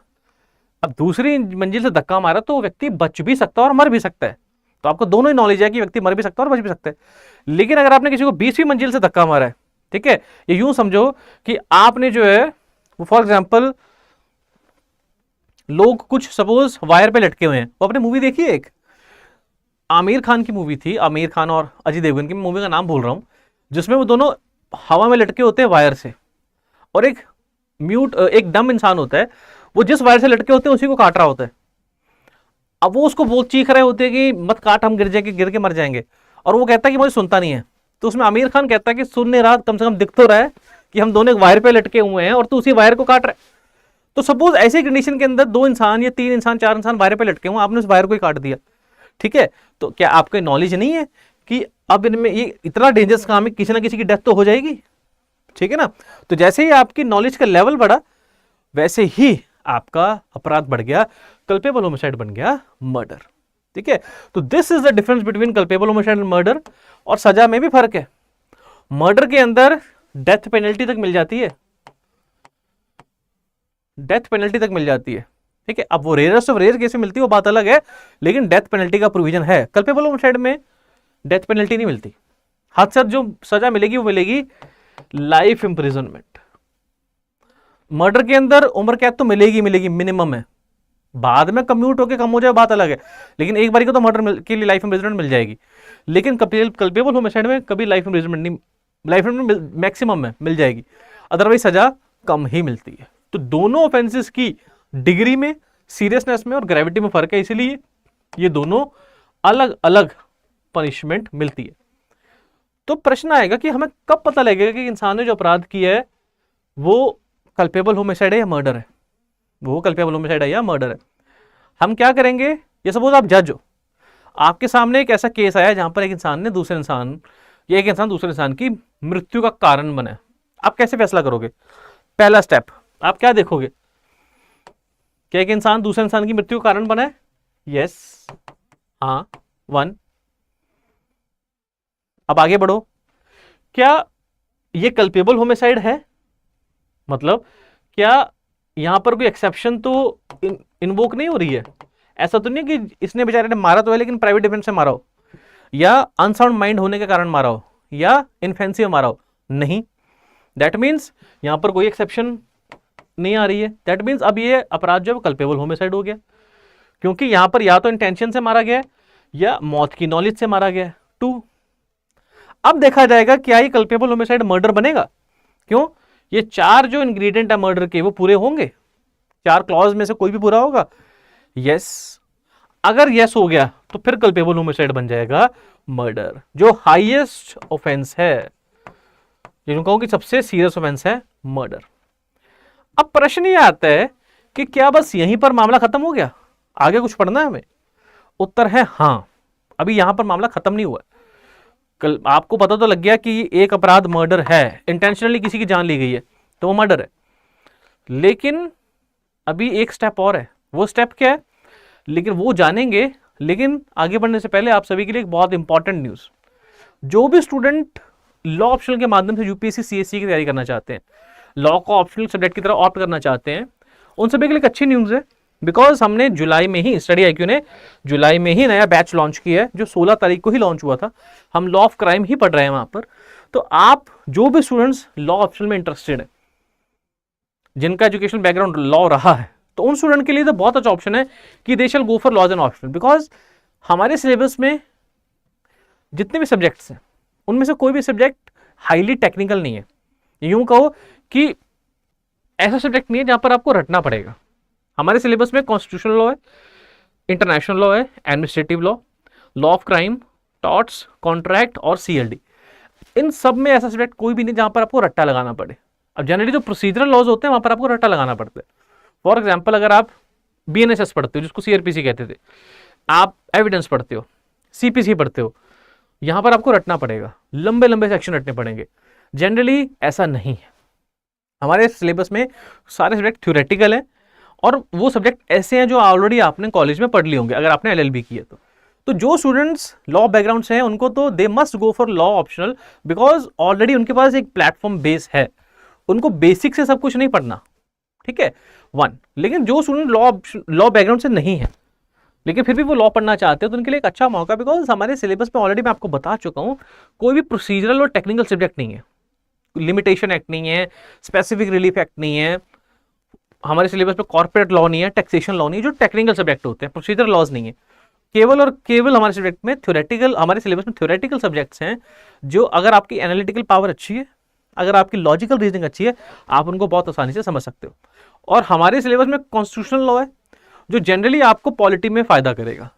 अब दूसरी मंजिल से धक्का मारा तो व्यक्ति बच भी सकता है और मर भी सकता है, तो आपको दोनों ही नॉलेज है कि व्यक्ति मर भी सकता है और बच भी सकता है। लेकिन अगर आपने किसी को 20वीं मंजिल से धक्का मारा है, ठीक है, ये यूं समझो कि आपने जो है वो फॉर एग्जाम्पल लोग कुछ सपोज वायर पे लटके हुए हैं, वो आपने मूवी देखी है, एक आमिर खान की मूवी थी, आमिर खान और अजय देवगन की, मूवी का नाम भूल रहा हूं, जिसमें वो दोनों हवा में लटके होते हैं वायर से, और एक म्यूट, एक डम इंसान होता है, वो जिस वायर से लटके होते हैं उसी को काट रहा होता है। अब वो उसको बहुत चीख रहे होते हैं कि मत काट, हम गिर के मर जाएंगे, और वो कहता है कि मुझे सुनता नहीं है। तो उसमें आमिर खान कहता है कि सुन नहीं रहा, कम से कम दिख तो रहा है कि हम दोनों एक वायर पे लटके हुए हैं और तू उसी वायर को काट रहा है। तो सपोज ऐसी कंडीशन के अंदर 2 इंसान या 3 इंसान 4 इंसान वायर पे लटके हुए, आपने उस वायर को ही काट दिया, ठीक है, तो क्या आपको नॉलेज नहीं है कि अब इनमें ये इतना डेंजरस काम है, किसी ना किसी की डेथ तो हो जाएगी, ठीक है ना। तो जैसे ही आपकी नॉलेज का लेवल बढ़ा वैसे ही आपका अपराध बढ़ गया, कल्पेबल होमिसाइड बन गया मर्डर, ठीक है। तो this is the difference between culpable homicide and murder. और सजा में भी फर्क है, मर्डर के अंदर डेथ पेनल्टी तक मिल जाती है, डेथ पेनल्टी तक मिल जाती है। ठीक है, अब वो रेयरेस्ट ऑफ रेयर केस में मिलती है वो बात अलग है, लेकिन डेथ पेनल्टी का प्रोविजन है। कल्पेबल होमिसाइड में डेथ पेनल्टी नहीं मिलती, हाथ से जो सजा मिलेगी वो मिलेगी लाइफ इंप्रिजनमेंट। मर्डर के अंदर उम्र कैद तो मिलेगी मिलेगी, मिनिमम है, बाद में कम्यूट होकर कम हो जाए बात अलग है, लेकिन एक बारी को तो मर्डर के लिए लाइफ इंप्रिजनमेंट मिल जाएगी। लेकिन कल्पेबल होमिसाइड में कभी लाइफ इंप्रिजनमेंट नहीं, लाइफ इंप्रिजनमेंट मैक्सिमम में मिल जाएगी, अदरवाइज सजा कम ही मिलती है। तो दोनों ऑफेंसेस की डिग्री में, सीरियसनेस में और ग्रेविटी में फर्क है, इसीलिए ये दोनों अलग अलग पनिशमेंट मिलती है। तो प्रश्न आएगा कि हमें कब पता लगेगा कि इंसान ने जो अपराध किया है वो कल्पेबल होमिसाइड है या मर्डर है, वो कल्पेबल होमिसाइड है या मर्डर है। हम क्या करेंगे, ये सपोज आप जज हो, आपके सामने एक ऐसा केस आया जहां पर एक इंसान ने दूसरे इंसान या एक इंसान दूसरे इंसान की मृत्यु का कारण बना, आप कैसे फैसला करोगे? पहला स्टेप आप क्या देखोगे, क्या एक इंसान दूसरे इंसान की मृत्यु का कारण बना है? यस, हाँ, 1। अब आगे बढ़ो, क्या ये कल्पेबल होमिसाइड है? मतलब क्या यहां पर कोई एक्सेप्शन तो इन्वोक नहीं हो रही है? ऐसा तो नहीं कि इसने बेचारे ने मारा तो है लेकिन प्राइवेट डिफेंस से मारा हो, या अनसाउंड माइंड होने के कारण मारा हो, या इनफेंसी में मारा हो, नहीं। दैट मीन्स यहां पर कोई एक्सेप्शन नहीं आ रही है। दैट मीन्स अब ये अपराध जो है कल्पेबल होमिसाइड हो गया, क्योंकि यहां पर या तो इंटेंशन से मारा गया है या मौत की नॉलेज से मारा गया है। 2। अब देखा जाएगा क्या ये कल्पेबल होमिसाइड मर्डर बनेगा? क्यों? ये 4 जो इंग्रेडिएंट है मर्डर के वो पूरे होंगे, 4 क्लॉज में से कोई भी पूरा होगा? यस। अगर यस हो गया तो फिर कल्पेबल होमिसाइड बन जाएगा मर्डर, जो हाईएस्ट ऑफेंस है, जिनको कहूं कि सबसे सीरियस ऑफेंस है मर्डर। अब प्रश्न ये आता है कि क्या बस यहीं पर मामला खत्म हो गया, आगे कुछ पढ़ना है हमें? उत्तर है हाँ, अभी यहां पर मामला खत्म नहीं हुआ। कल आपको पता तो लग गया कि एक अपराध मर्डर है, इंटेंशनली किसी की जान ली गई है तो वो मर्डर है, लेकिन अभी एक स्टेप और है। वो स्टेप क्या है, लेकिन वो जानेंगे। लेकिन आगे बढ़ने से पहले आप सभी के लिए एक बहुत इंपॉर्टेंट न्यूज, जो भी स्टूडेंट लॉ ऑप्शनल के माध्यम से यूपीएससी सीएससी की तैयारी करना चाहते हैं, लॉ को ऑप्शनल सब्जेक्ट की तरह ऑप्ट करना चाहते हैं, उन सभी के लिए एक अच्छी न्यूज है। बिकॉज हमने जुलाई में ही, स्टडी आईक्यू ने जुलाई में ही नया बैच लॉन्च किया है, जो 16 तारीख को ही लॉन्च हुआ था। हम लॉ ऑफ क्राइम ही पढ़ रहे हैं वहां पर। तो आप जो भी स्टूडेंट्स लॉ ऑप्शनल में इंटरेस्टेड है, जिनका एजुकेशन बैकग्राउंड लॉ रहा है, तो उन स्टूडेंट के लिए तो बहुत अच्छा ऑप्शन है कि they shall go for laws and optional. Because हमारे सिलेबस में जितने भी सब्जेक्ट्स हैं उनमें से कोई भी सब्जेक्ट हाईली टेक्निकल नहीं है। यूं कहो कि ऐसा सब्जेक्ट नहीं है जहां पर आपको रटना पड़ेगा। हमारे सिलेबस में कॉन्स्टिट्यूशनल लॉ है, इंटरनेशनल लॉ है, administrative law, law of crime, torts, contract और सीएलडी। इन सब में ऐसा सब्जेक्ट कोई भी नहीं जहां पर आपको रट्टा लगाना पड़े। अब जनरली जो प्रोसीजरल लॉज होते हैं वहां पर आपको रट्टा लगाना पड़ता है। फॉर एग्जाम्पल, अगर आप बीएनएसएस पढ़ते हो, जिसको सीआरपीसी कहते थे, आप एविडेंस पढ़ते हो, सीपीसी पढ़ते हो, यहां पर आपको रटना पड़ेगा, लंबे लंबे सेक्शन रटने पड़ेंगे। जनरली ऐसा नहीं है। हमारे सिलेबस में सारे सब्जेक्ट थ्योरेटिकल हैं, और वो सब्जेक्ट ऐसे हैं जो ऑलरेडी आपने कॉलेज में पढ़ लिए होंगे अगर आपने एलएलबी किया तो जो स्टूडेंट्स लॉ बैकग्राउंड से हैं उनको तो they must go for law optional, because already उनके पास एक प्लेटफॉर्म बेस है, उनको बेसिक से सब कुछ नहीं पढ़ना। ठीक है, 1। लेकिन जो स्टूडेंट लॉ बैकग्राउंड से नहीं है लेकिन फिर भी वो लॉ पढ़ना चाहते हैं तो उनके लिए एक अच्छा मौका, बिकॉज हमारे सिलेबस में ऑलरेडी मैं आपको बता चुका हूं, कोई भी प्रोसीजरल और टेक्निकल सब्जेक्ट नहीं है, लिमिटेशन एक्ट नहीं है, स्पेसिफिक रिलीफ एक्ट नहीं है, हमारे सिलेबस में कॉर्पोरेट लॉ नहीं है, टैक्सेशन लॉ नहीं है, जो टेक्निकल सब्जेक्ट होते हैं, प्रोसीजर लॉज नहीं है। केवल और केवल हमारे सब्जेक्ट में थ्योरेटिकल, हमारे सिलेबस में थ्योरेटिकल सब्जेक्ट्स हैं, जो अगर आपकी एनालिटिकल पावर अच्छी है, अगर आपकी लॉजिकल रीजनिंग अच्छी है, आप उनको बहुत आसानी से समझ सकते हो। और हमारे सिलेबस में कॉन्स्टिट्यूशनल लॉ है, जो जनरली आपको पॉलिटी में फायदा करेगा,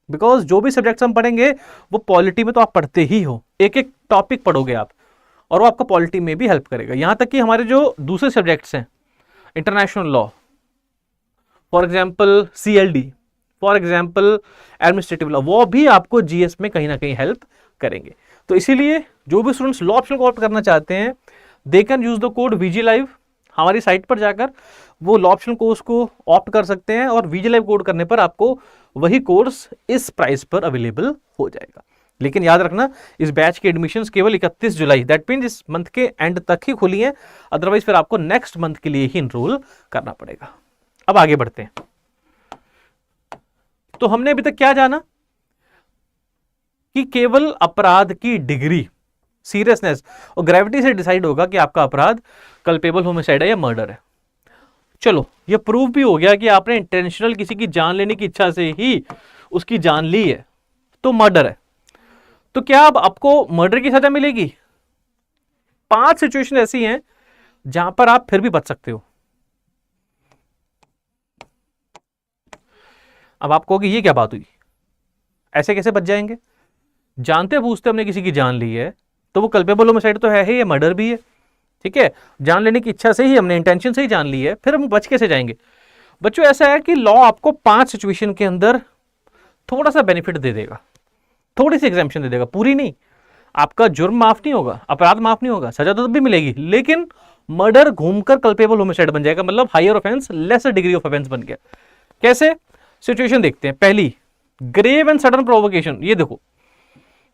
बिकॉज जो भी सब्जेक्ट्स हम पढ़ेंगे वो पॉलिटी में तो आप पढ़ते ही हो, एक एक टॉपिक पढ़ोगे आप, और वो आपको पॉलिटी में भी हेल्प करेगा। यहां तक कि हमारे जो दूसरे सब्जेक्ट्स हैं, international law, for example CLD, for example administrative law, वो भी आपको जीएस में कहीं ना कहीं हेल्प करेंगे। तो इसीलिए जो भी स्टूडेंट्स लॉ ऑप्शन को ऑप्ट करना चाहते हैं, they can use the code VG live. हमारी साइट पर जाकर वो लॉ ऑप्शन कोर्स को ऑप्ट कर सकते हैं, और वीजी लाइव कोड करने पर आपको वही कोर्स इस प्राइस पर अवेलेबल हो जाएगा। लेकिन याद रखना इस बैच की एडमिशंस केवल 31 जुलाई, दैट मीन्स इस मंथ के एंड तक ही खुली हैं, अदरवाइज फिर आपको नेक्स्ट मंथ के लिए ही इनरोल करना पड़ेगा। अब आगे बढ़ते हैं। तो हमने अभी तक क्या जाना कि केवल अपराध की डिग्री, सीरियसनेस और ग्रेविटी से डिसाइड होगा कि आपका अपराध कल्पेबल होमिसाइड है या मर्डर है। चलो ये प्रूव भी हो गया कि आपने इंटेंशनल किसी की जान लेने की इच्छा से ही उसकी जान ली है, तो मर्डर है। तो क्या अब आपको मर्डर की सजा मिलेगी? 5 सिचुएशन ऐसी हैं जहां पर आप फिर भी बच सकते हो। अब आप कहोगे ये क्या बात हुई, ऐसे कैसे बच जाएंगे? जानते बूझते हमने किसी की जान ली है तो वो कल्पेबल होमिसाइड तो है ही, ये मर्डर भी है, ठीक है। जान लेने की इच्छा से ही, हमने इंटेंशन से ही जान ली है, फिर हम बच कैसे जाएंगे? बच्चों ऐसा है कि लॉ आपको 5 सिचुएशन के अंदर थोड़ा सा बेनिफिट दे देगा, थोड़ी सी एग्जाम्पशन दे देगा, पूरी नहीं। आपका जुर्म माफ नहीं होगा, अपराध माफ नहीं होगा, सजा तो तब भी मिलेगी, लेकिन मर्डर घूमकर कल्पेबल होमिसाइड बन जाएगा, मतलब higher offence lesser degree of offence बन गया। कैसे? सिचुएशन देखते हैं। पहली, ग्रेव एंड सडन प्रोवोकेशन। ये देखो,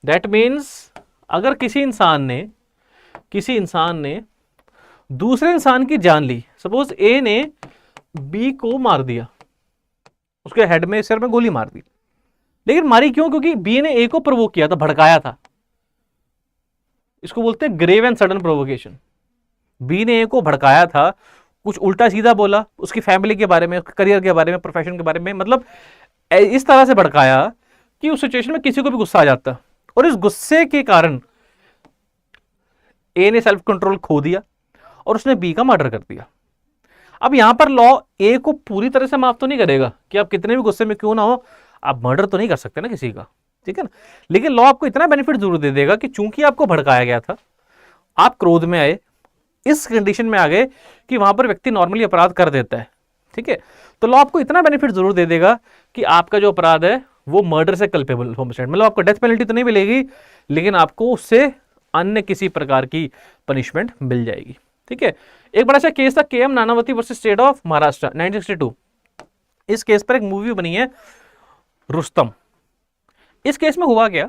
दैट मीन्स अगर किसी इंसान ने दूसरे इंसान की जान ली, सपोज ए ने बी को मार दिया, उसके हेड में, सिर में गोली मार दी, लेकिन मारी क्यों? क्योंकि बी ने ए को प्रोवोक किया था, भड़काया था। इसको बोलते हैं grave and sudden provocation. B ने ए को भड़काया था, कुछ उल्टा सीधा बोला उसकी फैमिली के बारे में, उसके करियर के बारे में, प्रोफेशन के बारे में, मतलब इस तरह से भड़काया कि उस सिचुएशन में किसी को भी गुस्सा आ जाता, और इस गुस्से के कारण ए ने सेल्फ कंट्रोल खो दिया और उसने बी का मर्डर कर दिया। अब यहां पर लॉ ए को पूरी तरह से माफ तो नहीं करेगा कि आप कितने भी गुस्से में क्यों ना हो, आप मर्डर तो नहीं कर सकते ना किसी का, ठीक है ना। लेकिन लॉ आपको इतना बेनिफिट जरूर दे देगा कि चूंकि आपको भड़काया गया था, आप क्रोध में आए, इस कंडीशन में आ गए कि वहां पर व्यक्ति नॉर्मली अपराध कर देता है, ठीक है, तो लॉ आपको इतना बेनिफिट जरूर दे देगा कि आपका जो अपराध है वो मर्डर से कल्पेबल होमिसाइड, मतलब आपको डेथ पेनल्टी तो नहीं मिलेगी, लेकिन आपको उससे अन्य किसी प्रकार की पनिशमेंट मिल जाएगी, ठीक है। एक बड़ा सा केस था KM. Nanavati versus state of Maharashtra 1962। इस केस पर एक मूवी बनी है रुस्तम। इस केस में हुआ क्या,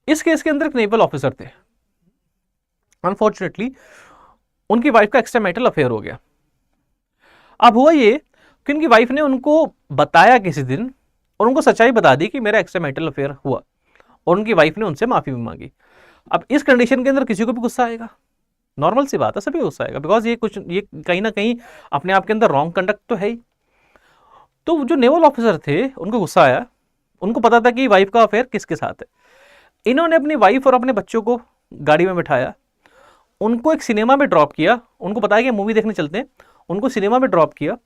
इस केस के अंदर एक नेवल ऑफिसर थे, अनफॉर्चुनेटली उनकी वाइफ का एक्स्ट्रामैरिटल अफेयर हो गया। अब हुआ ये कि उनकी वाइफ ने उनको बताया किसी दिन और उनको सच्चाई बता दी कि मेरा एक्स्ट्रामैरिटल अफेयर हुआ, और उनकी वाइफ ने उनसे माफी भी मांगी। अब इस कंडीशन के अंदर किसी को भी गुस्सा आएगा, नॉर्मल सी बात है, सभी गुस्सा आएगा, बिकॉज ये कहीं ना कहीं अपने आप के अंदर रॉन्ग कंडक्ट तो है ही। तो जो नेवल ऑफिसर थे उनको गुस्सा आया, उनको पता था कि वाइफ का अफेयर किसके साथ है। इन्होंने अपनी वाइफ और अपने बच्चों को गाड़ी में बिठाया, उनको एक सिनेमा में ड्रॉप किया, उनको बताया कि मूवी देखने चलते हैं, उनको सिनेमा में ड्रॉप किया,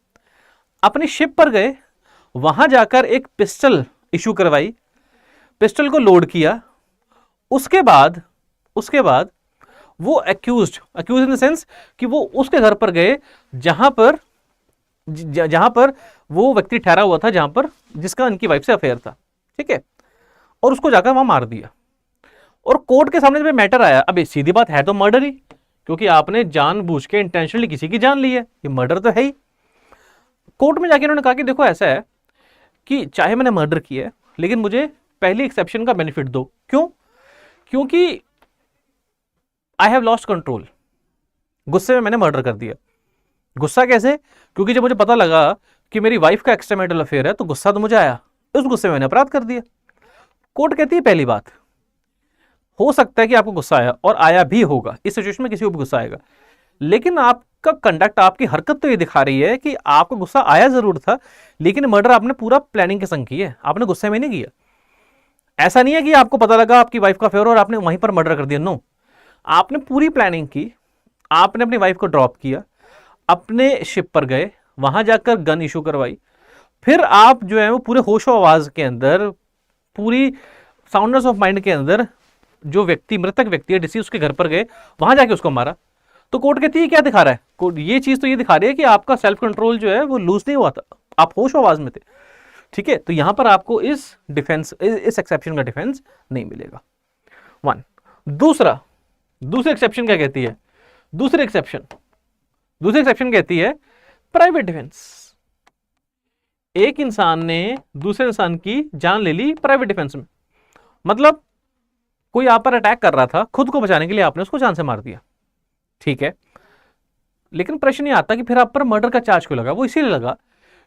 अपनी शिप पर गए, वहां जाकर एक पिस्टल इशू करवाई, पिस्टल को लोड किया। उसके बाद वो एक्यूज इन द सेंस कि वो उसके घर पर गए जहां पर वो व्यक्ति ठहरा हुआ था, जहां पर जिसका उनकी वाइफ से अफेयर था, ठीक है, और उसको जाकर वहां मार दिया। और कोर्ट के सामने जब मैटर आया, अब सीधी बात है तो मर्डर ही, क्योंकि आपने जानबूझ के इंटेंशनली किसी की जान ली है, ये मर्डर तो है ही। कोर्ट में जाके उन्होंने कहा कि देखो ऐसा है कि चाहे मैंने मर्डर किया है, लेकिन मुझे पहली एक्सेप्शन का बेनिफिट दो। क्यों? क्योंकि आई हैव लॉस्ट कंट्रोल, गुस्से में मैंने मर्डर कर दिया। गुस्सा कैसे? क्योंकि जब मुझे पता लगा कि मेरी वाइफ का एक्स्ट्रामैरिटल अफेयर है तो गुस्सा तो मुझे आया, उस गुस्से में मैंने अपराध कर दिया। कोर्ट कहती है पहली बात, हो सकता है कि आपको गुस्सा आया और आया भी होगा, इस सिचुएशन में किसी को भी गुस्सा आएगा, लेकिन आपका कंडक्ट, आपकी हरकत तो ये दिखा रही है कि आपको गुस्सा आया जरूर था, लेकिन मर्डर आपने पूरा प्लानिंग के संग की है, आपने गुस्से में नहीं किया। ऐसा नहीं है कि आपको पता लगा आपकी वाइफ का अफेयर और आपने वहीं पर मर्डर कर दिया, नो, आपने पूरी प्लानिंग की, आपने अपनी वाइफ को ड्रॉप किया, अपने शिप पर गए, वहां जाकर गन इशू करवाई, फिर आप जो है वो पूरे होशो आवाज के अंदर, पूरी साउंडनेस ऑफ माइंड के अंदर जो व्यक्ति, मृतक व्यक्ति है, डिसीज, उसके घर पर गए, वहां जाके उसको मारा। तो कोर्ट कहती है क्या दिखा रहा है, कोर्ट ये चीज तो ये दिखा रही है कि आपका सेल्फ कंट्रोल जो है वो लूज नहीं हुआ था, आप होशो आवाज में थे, ठीक है। तो यहां पर आपको इस एक्सेप्शन का डिफेंस नहीं मिलेगा। वन। दूसरी एक्सेप्शन क्या कहती है? दूसरी एक्सेप्शन कहती है प्राइवेट डिफेंस। एक इंसान ने दूसरे इंसान की जान ले ली प्राइवेट डिफेंस में, मतलब कोई आप पर अटैक कर रहा था, खुद को बचाने के लिए आपने उसको जान से मार दिया, ठीक है। लेकिन प्रश्न ये आता कि फिर आप पर मर्डर का चार्ज क्यों लगा? वो इसीलिए लगा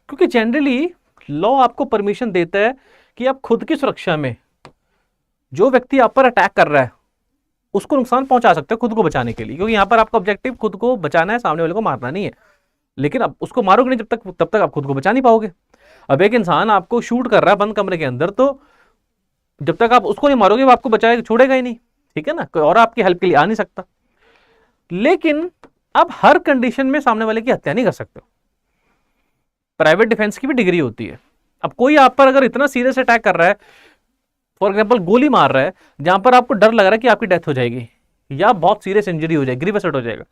क्योंकि जनरली लॉ आपको परमिशन देता है कि आप खुद की सुरक्षा में जो व्यक्ति आप पर अटैक कर रहा है उसको नुकसान पहुंचा सकते हो खुद को बचाने के लिए, क्योंकि यहां पर आपका ऑब्जेक्टिव खुद को बचाना है, सामने वाले को मारना नहीं है। लेकिन अब उसको मारोगे नहीं तब तक आप खुद को बचा नहीं पाओगे। अब एक इंसान आपको शूट कर रहा है बंद कमरे के अंदर, तो जब तक आप उसको नहीं मारोगे वो आपको बचाएगा, छोड़ेगा ही नहीं, ठीक है ना, कोई और आपकी हेल्प के लिए आ नहीं सकता। लेकिन अब हर कंडीशन में सामने वाले की हत्या नहीं कर सकते। प्राइवेट डिफेंस की भी डिग्री होती है। अब कोई आप पर अगर इतना सीरियस अटैक कर रहा है, फॉर एग्जाम्पल गोली मार रहा है, जहां पर आपको डर लग रहा है कि आपकी डेथ हो जाएगी या बहुत सीरियस इंजरी हो जाएगी, ग्रीवस हर्ट हो जाएगा,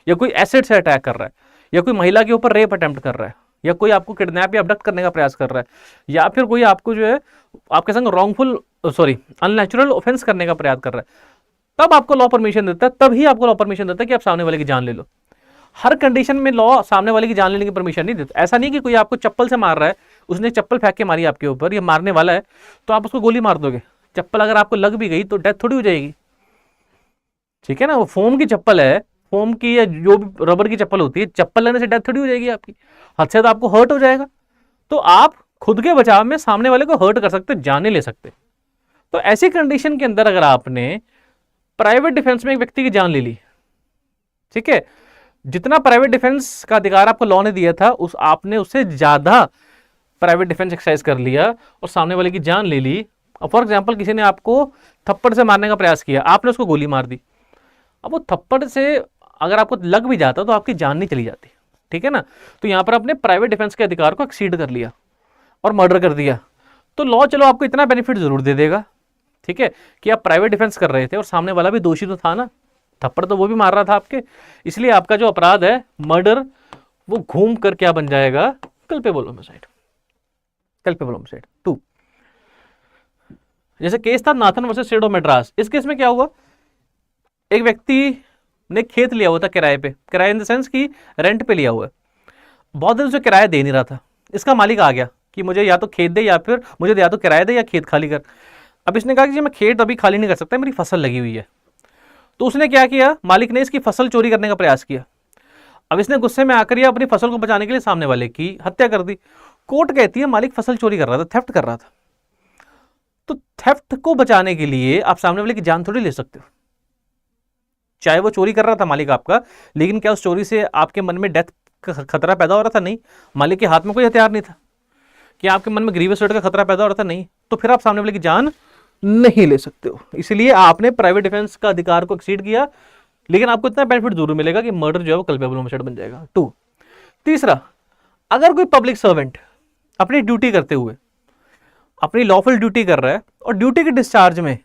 या कोई एसिड से अटैक कर रहा है, या कोई महिला के ऊपर रेप अटेम्प्ट कर रहा है, या कोई आपको किडनैप या अबडक्ट करने का प्रयास कर रहा है, या फिर कोई आपको जो है आपके संग अननेचुरल ऑफेंस करने का प्रयास कर रहा है, तब आपको लॉ परमिशन देता है, तभी आपको लॉ परमिशन देता है कि आप सामने वाले की जान ले लो। हर कंडीशन में लॉ सामने वाले की जान लेने की परमिशन नहीं देता। ऐसा नहीं कि कोई आपको चप्पल से मार रहा है, उसने चप्पल फेंक के मारी आपके ऊपर, ये मारने वाला है, तो आप उसको गोली मार दोगे। चप्पल अगर आपको लग भी गई तो डेथ थोड़ी हो जाएगी, ठीक है ना। वो फोम की चप्पल है, फोम की या जो भी रबर की चप्पल होती है, चप्पल लगने से डेथ थोड़ी हो जाएगी आपकी, हद से तो आपको हर्ट हो जाएगा। तो आप खुद के बचाव में सामने वाले को हर्ट कर सकते, जाने ले सकते। तो ऐसी कंडीशन के अंदर अगर आपने प्राइवेट डिफेंस में एक व्यक्ति की जान ले ली, ठीक है, जितना प्राइवेट डिफेंस का अधिकार आपको लॉ ने दिया था आपने उससे ज्यादा प्राइवेट डिफेंस एक्सरसाइज कर लिया और सामने वाले की जान ले ली। फॉर एग्जाम्पल किसी ने आपको थप्पड़ से मारने का प्रयास किया, आपने उसको गोली मार दी। अब वो थप्पड़ से अगर आपको लग भी जाता तो आपकी जान नहीं चली जाती, ठीक है ना। तो यहां पर आपने प्राइवेट डिफेंस के अधिकार को एक्सीड कर लिया और मर्डर कर दिया। तो लॉ चलो आपको इतना बेनिफिट जरूर दे देगा, ठीक है, कि आप प्राइवेट डिफेंस कर रहे थे और सामने वाला भी दोषी तो था ना, थप्पड़ तो वो भी मार रहा था आपके, इसलिए आपका जो अपराध है मर्डर वो घूम कर क्या बन जाएगा? Culpable homicide. Culpable homicide 2। जैसे केस था Nathan versus state of Madras. इस केस में क्या हुआ, एक व्यक्ति ने खेत लिया हुआ था किराए पे, किराए इन द सेंस कि रेंट पे लिया हुआ है, बहुत दिन से किराया दे नहीं रहा था। इसका मालिक आ गया कि मुझे या तो खेत दे या फिर मुझे या तो किराया दे या खेत खाली कर। अब इसने कहा कि मैं खेत अभी खाली नहीं कर सकता, मेरी फसल लगी हुई है। तो उसने क्या किया, मालिक ने इसकी फसल चोरी करने का प्रयास किया। अब इसने गुस्से में आकर यह अपनी फसल को बचाने के लिए सामने वाले की हत्या कर दी। कोर्ट कहती है मालिक फसल चोरी कर रहा था, थेफ्ट कर रहा था। तो थेफ्ट को बचाने के लिए आप सामने वाले की जान थोड़ी ले सकते हो। चाहे वो चोरी कर रहा था मालिक आपका, लेकिन क्या उस चोरी से आपके मन में डेथ का खतरा पैदा हो रहा था? नहीं। मालिक के हाथ में कोई हथियार नहीं था। क्या आपके मन में ग्रीवियस हर्ट का खतरा पैदा हो रहा था? नहीं। तो फिर आप सामने वाले की जान नहीं ले सकते हो। इसलिए आपने प्राइवेट डिफेंस का अधिकार को एक्सीड किया, लेकिन आपको इतना बेनिफिट जरूर मिलेगा कि मर्डर जो है वो कल्पेबल होमिसाइड बन जाएगा। 2। तीसरा, अगर कोई पब्लिक सर्वेंट अपनी ड्यूटी करते हुए अपनी लॉफुल ड्यूटी कर रहा है और ड्यूटी के डिस्चार्ज में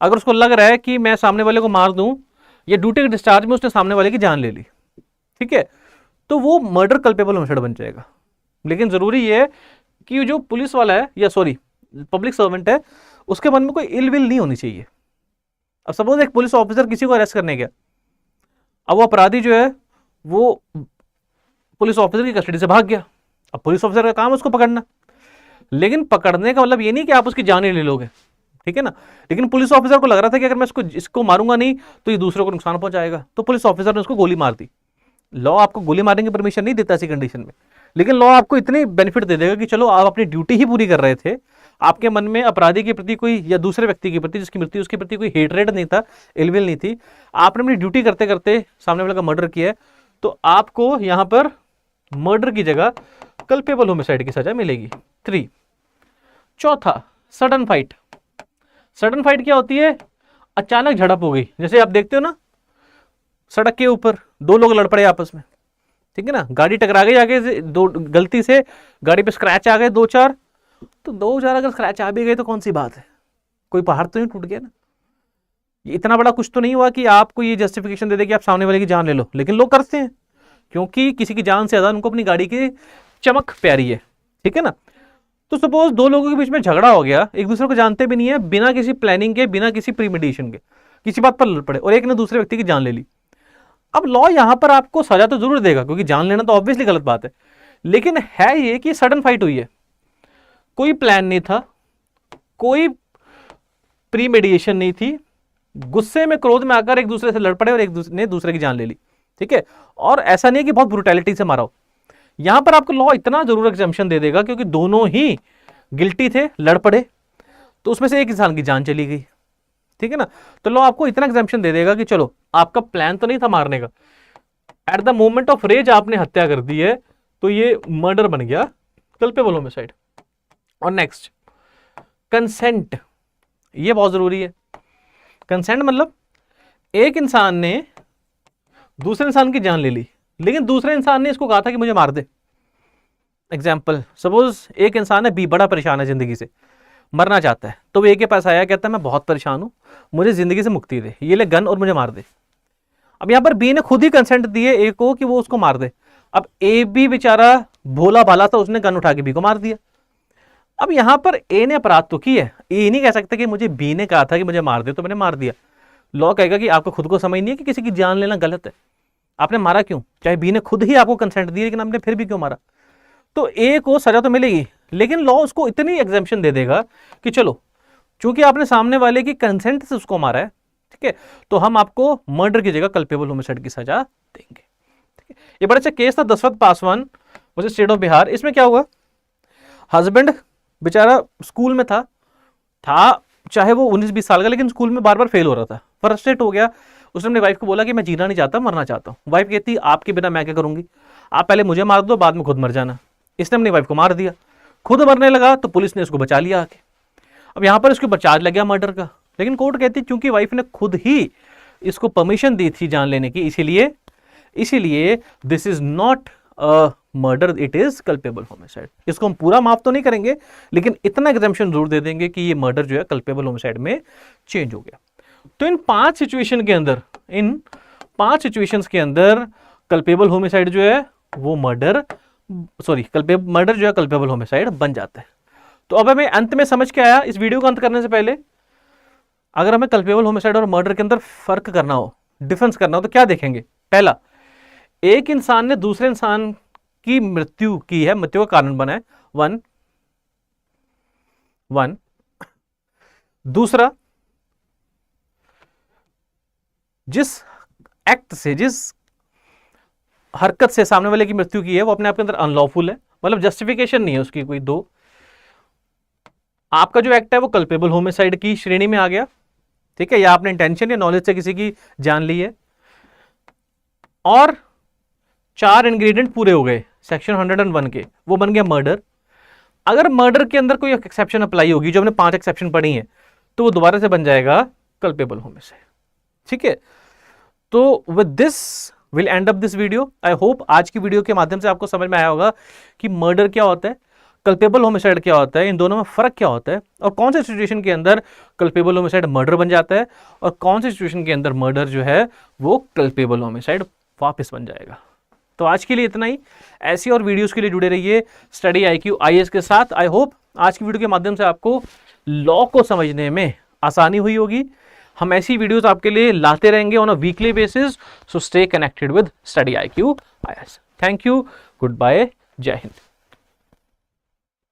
अगर उसको लग रहा है कि मैं सामने वाले को मार दूं, या ड्यूटी के डिस्चार्ज में उसने सामने वाले की जान ले ली, ठीक है, तो वो मर्डर कल्पेबल होमिसाइड बन जाएगा। लेकिन जरूरी ये है कि जो पुलिस वाला है या पब्लिक सर्वेंट है, उसके मन में कोई इल विल नहीं होनी चाहिए। अब सपोज एक पुलिस ऑफिसर किसी को अरेस्ट करने गया, अब वो अपराधी जो है वो पुलिस ऑफिसर की कस्टडी से भाग गया। अब पुलिस ऑफिसर का काम है उसको पकड़ना, लेकिन पकड़ने का मतलब ये नहीं कि आप उसकी जान ही ले लोगे, ठीक है ना। लेकिन पुलिस ऑफिसर को लग रहा था कि अगर मैं इसको मारूंगा नहीं तो ये दूसरों को नुकसान पहुंचाएगा, तो पुलिस ऑफिसर ने उसको गोली मार दी। लॉ आपको गोली मारने की परमिशन नहीं देता ऐसी कंडीशन में, लेकिन लॉ आपको इतनी बेनिफिट दे देगा कि चलो आप अपनी ड्यूटी ही पूरी कर रहे थे, आपके मन में अपराधी के प्रति कोई या दूसरे व्यक्ति के प्रति जिसकी मृत्यु उसके प्रति कोई हेटरेट नहीं था, इलविल नहीं थी, आपने अपनी ड्यूटी करते करते सामने वाले का मर्डर किया है, तो आपको यहां पर मर्डर की जगह कल्पेबल होमिसाइड की सजा मिलेगी। 3। चौथा, सडन फाइट। सडन फाइट क्या होती है? अचानक झड़प हो गई। जैसे आप देखते हो ना, सड़क के ऊपर दो लोग लड़ पड़े आपस में, ठीक है ना, गाड़ी टकरा गई आगे से, दो गलती से गाड़ी पे स्क्रैच आ गए 2-4, तो 2-4 अगर स्क्रैच आ भी गए तो कौन सी बात है, कोई पहाड़ तो नहीं टूट गया ना। इतना बड़ा कुछ तो नहीं हुआ कि आपको ये जस्टिफिकेशन दे दे कि आप सामने वाले की जान ले लो, लेकिन लोग करते हैं क्योंकि किसी की जान से ज्यादा उनको अपनी गाड़ी की चमक प्यारी है, ठीक है ना। तो सपोज दो लोगों के बीच में झगड़ा हो गया, एक दूसरे को जानते भी नहीं है, बिना किसी प्लानिंग के, बिना किसी प्रीमेडिटेशन के किसी बात पर लड़ पड़े और एक ने दूसरे व्यक्ति की जान ले ली। अब लॉ यहां पर आपको सजा तो जरूर देगा क्योंकि जान लेना तो ऑब्वियसली गलत बात है, लेकिन है ये कि सडन फाइट हुई है, कोई प्लान नहीं था, कोई प्रीमेडिएशन नहीं थी, गुस्से में क्रोध में आकर एक दूसरे से लड़ पड़े और एक दूसरे ने दूसरे की जान ले ली, ठीक है। और ऐसा नहीं है कि बहुत ब्रुटैलिटी से मारा हो, यहां पर आपको लॉ इतना जरूर एग्जम्पशन दे देगा क्योंकि दोनों ही गिल्टी थे, लड़ पड़े, तो उसमें से एक इंसान की जान चली गई, ठीक है ना। तो लॉ आपको इतना एग्जम्पशन दे देगा कि चलो आपका प्लान तो नहीं था मारने का, at the moment of rage आपने हत्या कर दी है, तो ये मर्डर बन गया कल्पेबल होमिसाइड। और नेक्स्ट कंसेंट, ये बहुत जरूरी है। कंसेंट मतलब एक इंसान ने दूसरे इंसान की जान ले ली, लेकिन दूसरे इंसान ने इसको कहा था कि मुझे मार दे। एग्जाम्पल, सपोज एक इंसान है बी, बड़ा परेशान है जिंदगी से, मरना चाहता है, तो वो ए के पास आया, कहता है मैं बहुत परेशान हूं, मुझे जिंदगी से मुक्ति दे, ये ले गन और मुझे मार दे। अब यहां पर बी ने खुद ही कंसेंट दिए ए को कि वो उसको मार दे। अब ए भी बेचारा भोला भाला था, उसने गन उठा के बी को मार दिया। अब यहां पर ए ने अपराध तो किया है, ए नहीं कह सकता कि मुझे बी ने कहा था कि मुझे मार दे तो मैंने मार दिया। लॉ कहेगा कि आपको खुद को समझ नहीं है कि किसी की जान लेना गलत है, आपने मारा क्यों, चाहे बी ने खुद ही आपको कंसेंट दी, लेकिन आपने फिर भी क्यों मारा। तो ए को सजा तो मिलेगी, लेकिन लॉ उसको इतनी एग्जेम्पशन दे देगा कि चलो चूंकि आपने सामने वाले की कंसेंट से उसको मारा है, ठीक है, तो हम आपको मर्डर की जगह कल्पेबल होमिसाइड की सजा देंगे, ठीक है। ये बड़ा अच्छा केस था, Dashrath Paswan versus state of Bihar. इसमें क्या हुआ, हस्बैंड बेचारा स्कूल में था चाहे वो 19-20 साल का, लेकिन स्कूल में बार बार फेल हो रहा था, फ्रस्ट्रेट हो गया। उसने अपनी वाइफ को बोला कि मैं जीना नहीं चाहता, मरना चाहता हूँ। वाइफ कहती आपके बिना मैं क्या करूंगी, आप पहले मुझे मार दो, बाद में खुद मर जाना। इसने अपनी वाइफ को मार दिया, खुद मरने लगा, तो पुलिस ने उसको बचा लिया आके। अब यहां पर इसके ऊपर चार्ज लग गया मर्डर का, लेकिन कोर्ट कहती क्योंकि वाइफ ने खुद ही इसको परमिशन दी थी जान लेने की, इसीलिए this is not a murder, it is culpable homicide. इसको हम पूरा माफ तो नहीं करेंगे, लेकिन इतना एग्जम्पशन जरूर दे देंगे कि ये मर्डर जो है कल्पेबल होमिसाइड में चेंज हो गया। तो इन 5 सिचुएशन के अंदर कल्पेबल होमिसाइड जो है वो मर्डर जो है कल्पेबल होमिसाइड बन जाता है। तो अब हमें अंत में समझ के आया, इस वीडियो को अंत करने से पहले अगर हमें कल्पेबल होमिसाइड और मर्डर के अंदर फर्क करना हो, डिफरेंस करना हो, तो क्या देखेंगे। पहला, एक इंसान ने दूसरे इंसान की मृत्यु की है, मृत्यु का कारण बना है, वन। दूसरा, जिस एक्ट से, जिस हरकत से सामने वाले की मृत्यु की है, वो अपने आप के अंदर अनलॉफुल है, मतलब जस्टिफिकेशन नहीं है उसकी कोई। 2, आपका जो एक्ट है वो कल्पेबल होमिसाइड की श्रेणी में आ गया, ठीक है, या आपने इंटेंशन या नॉलेज से किसी की जान ली है। और 4 इंग्रेडिएंट पूरे हो गए सेक्शन 101 के, वो बन गया मर्डर। अगर मर्डर के अंदर कोई एक्सेप्शन अप्लाई होगी, जो हमने 5 एक्सेप्शन पढ़ी है, तो वो दोबारा से बन जाएगा कल्पेबल होमिसाइड, ठीक है। तो with this will and up this video. I hope आज की वीडियो के माध्यम से आपको समझ में आया होगा कि मर्डर क्या होता है, कल्पेबल होमिसाइड क्या होता है, इन दोनों में फर्क क्या होता है, और कौन से सिचुएशन के अंदर कल्पेबल होमिसाइड मर्डर बन जाता है, और कौन से सिचुएशन के अंदर मर्डर जो है वो कल्पेबल होमिसाइड वापस बन जाएगा। तो आज के लिए इतना ही। ऐसी और वीडियोस के लिए जुड़े रहिए स्टडी IQ IAS के साथ। आई होप आज की वीडियो के माध्यम से आपको लॉ को समझने में आसानी हुई होगी। हम ऐसी वीडियोस आपके लिए लाते रहेंगे on a weekly basis, so stay connected with study IQ IAS। Thank you, goodbye, Jai Hind.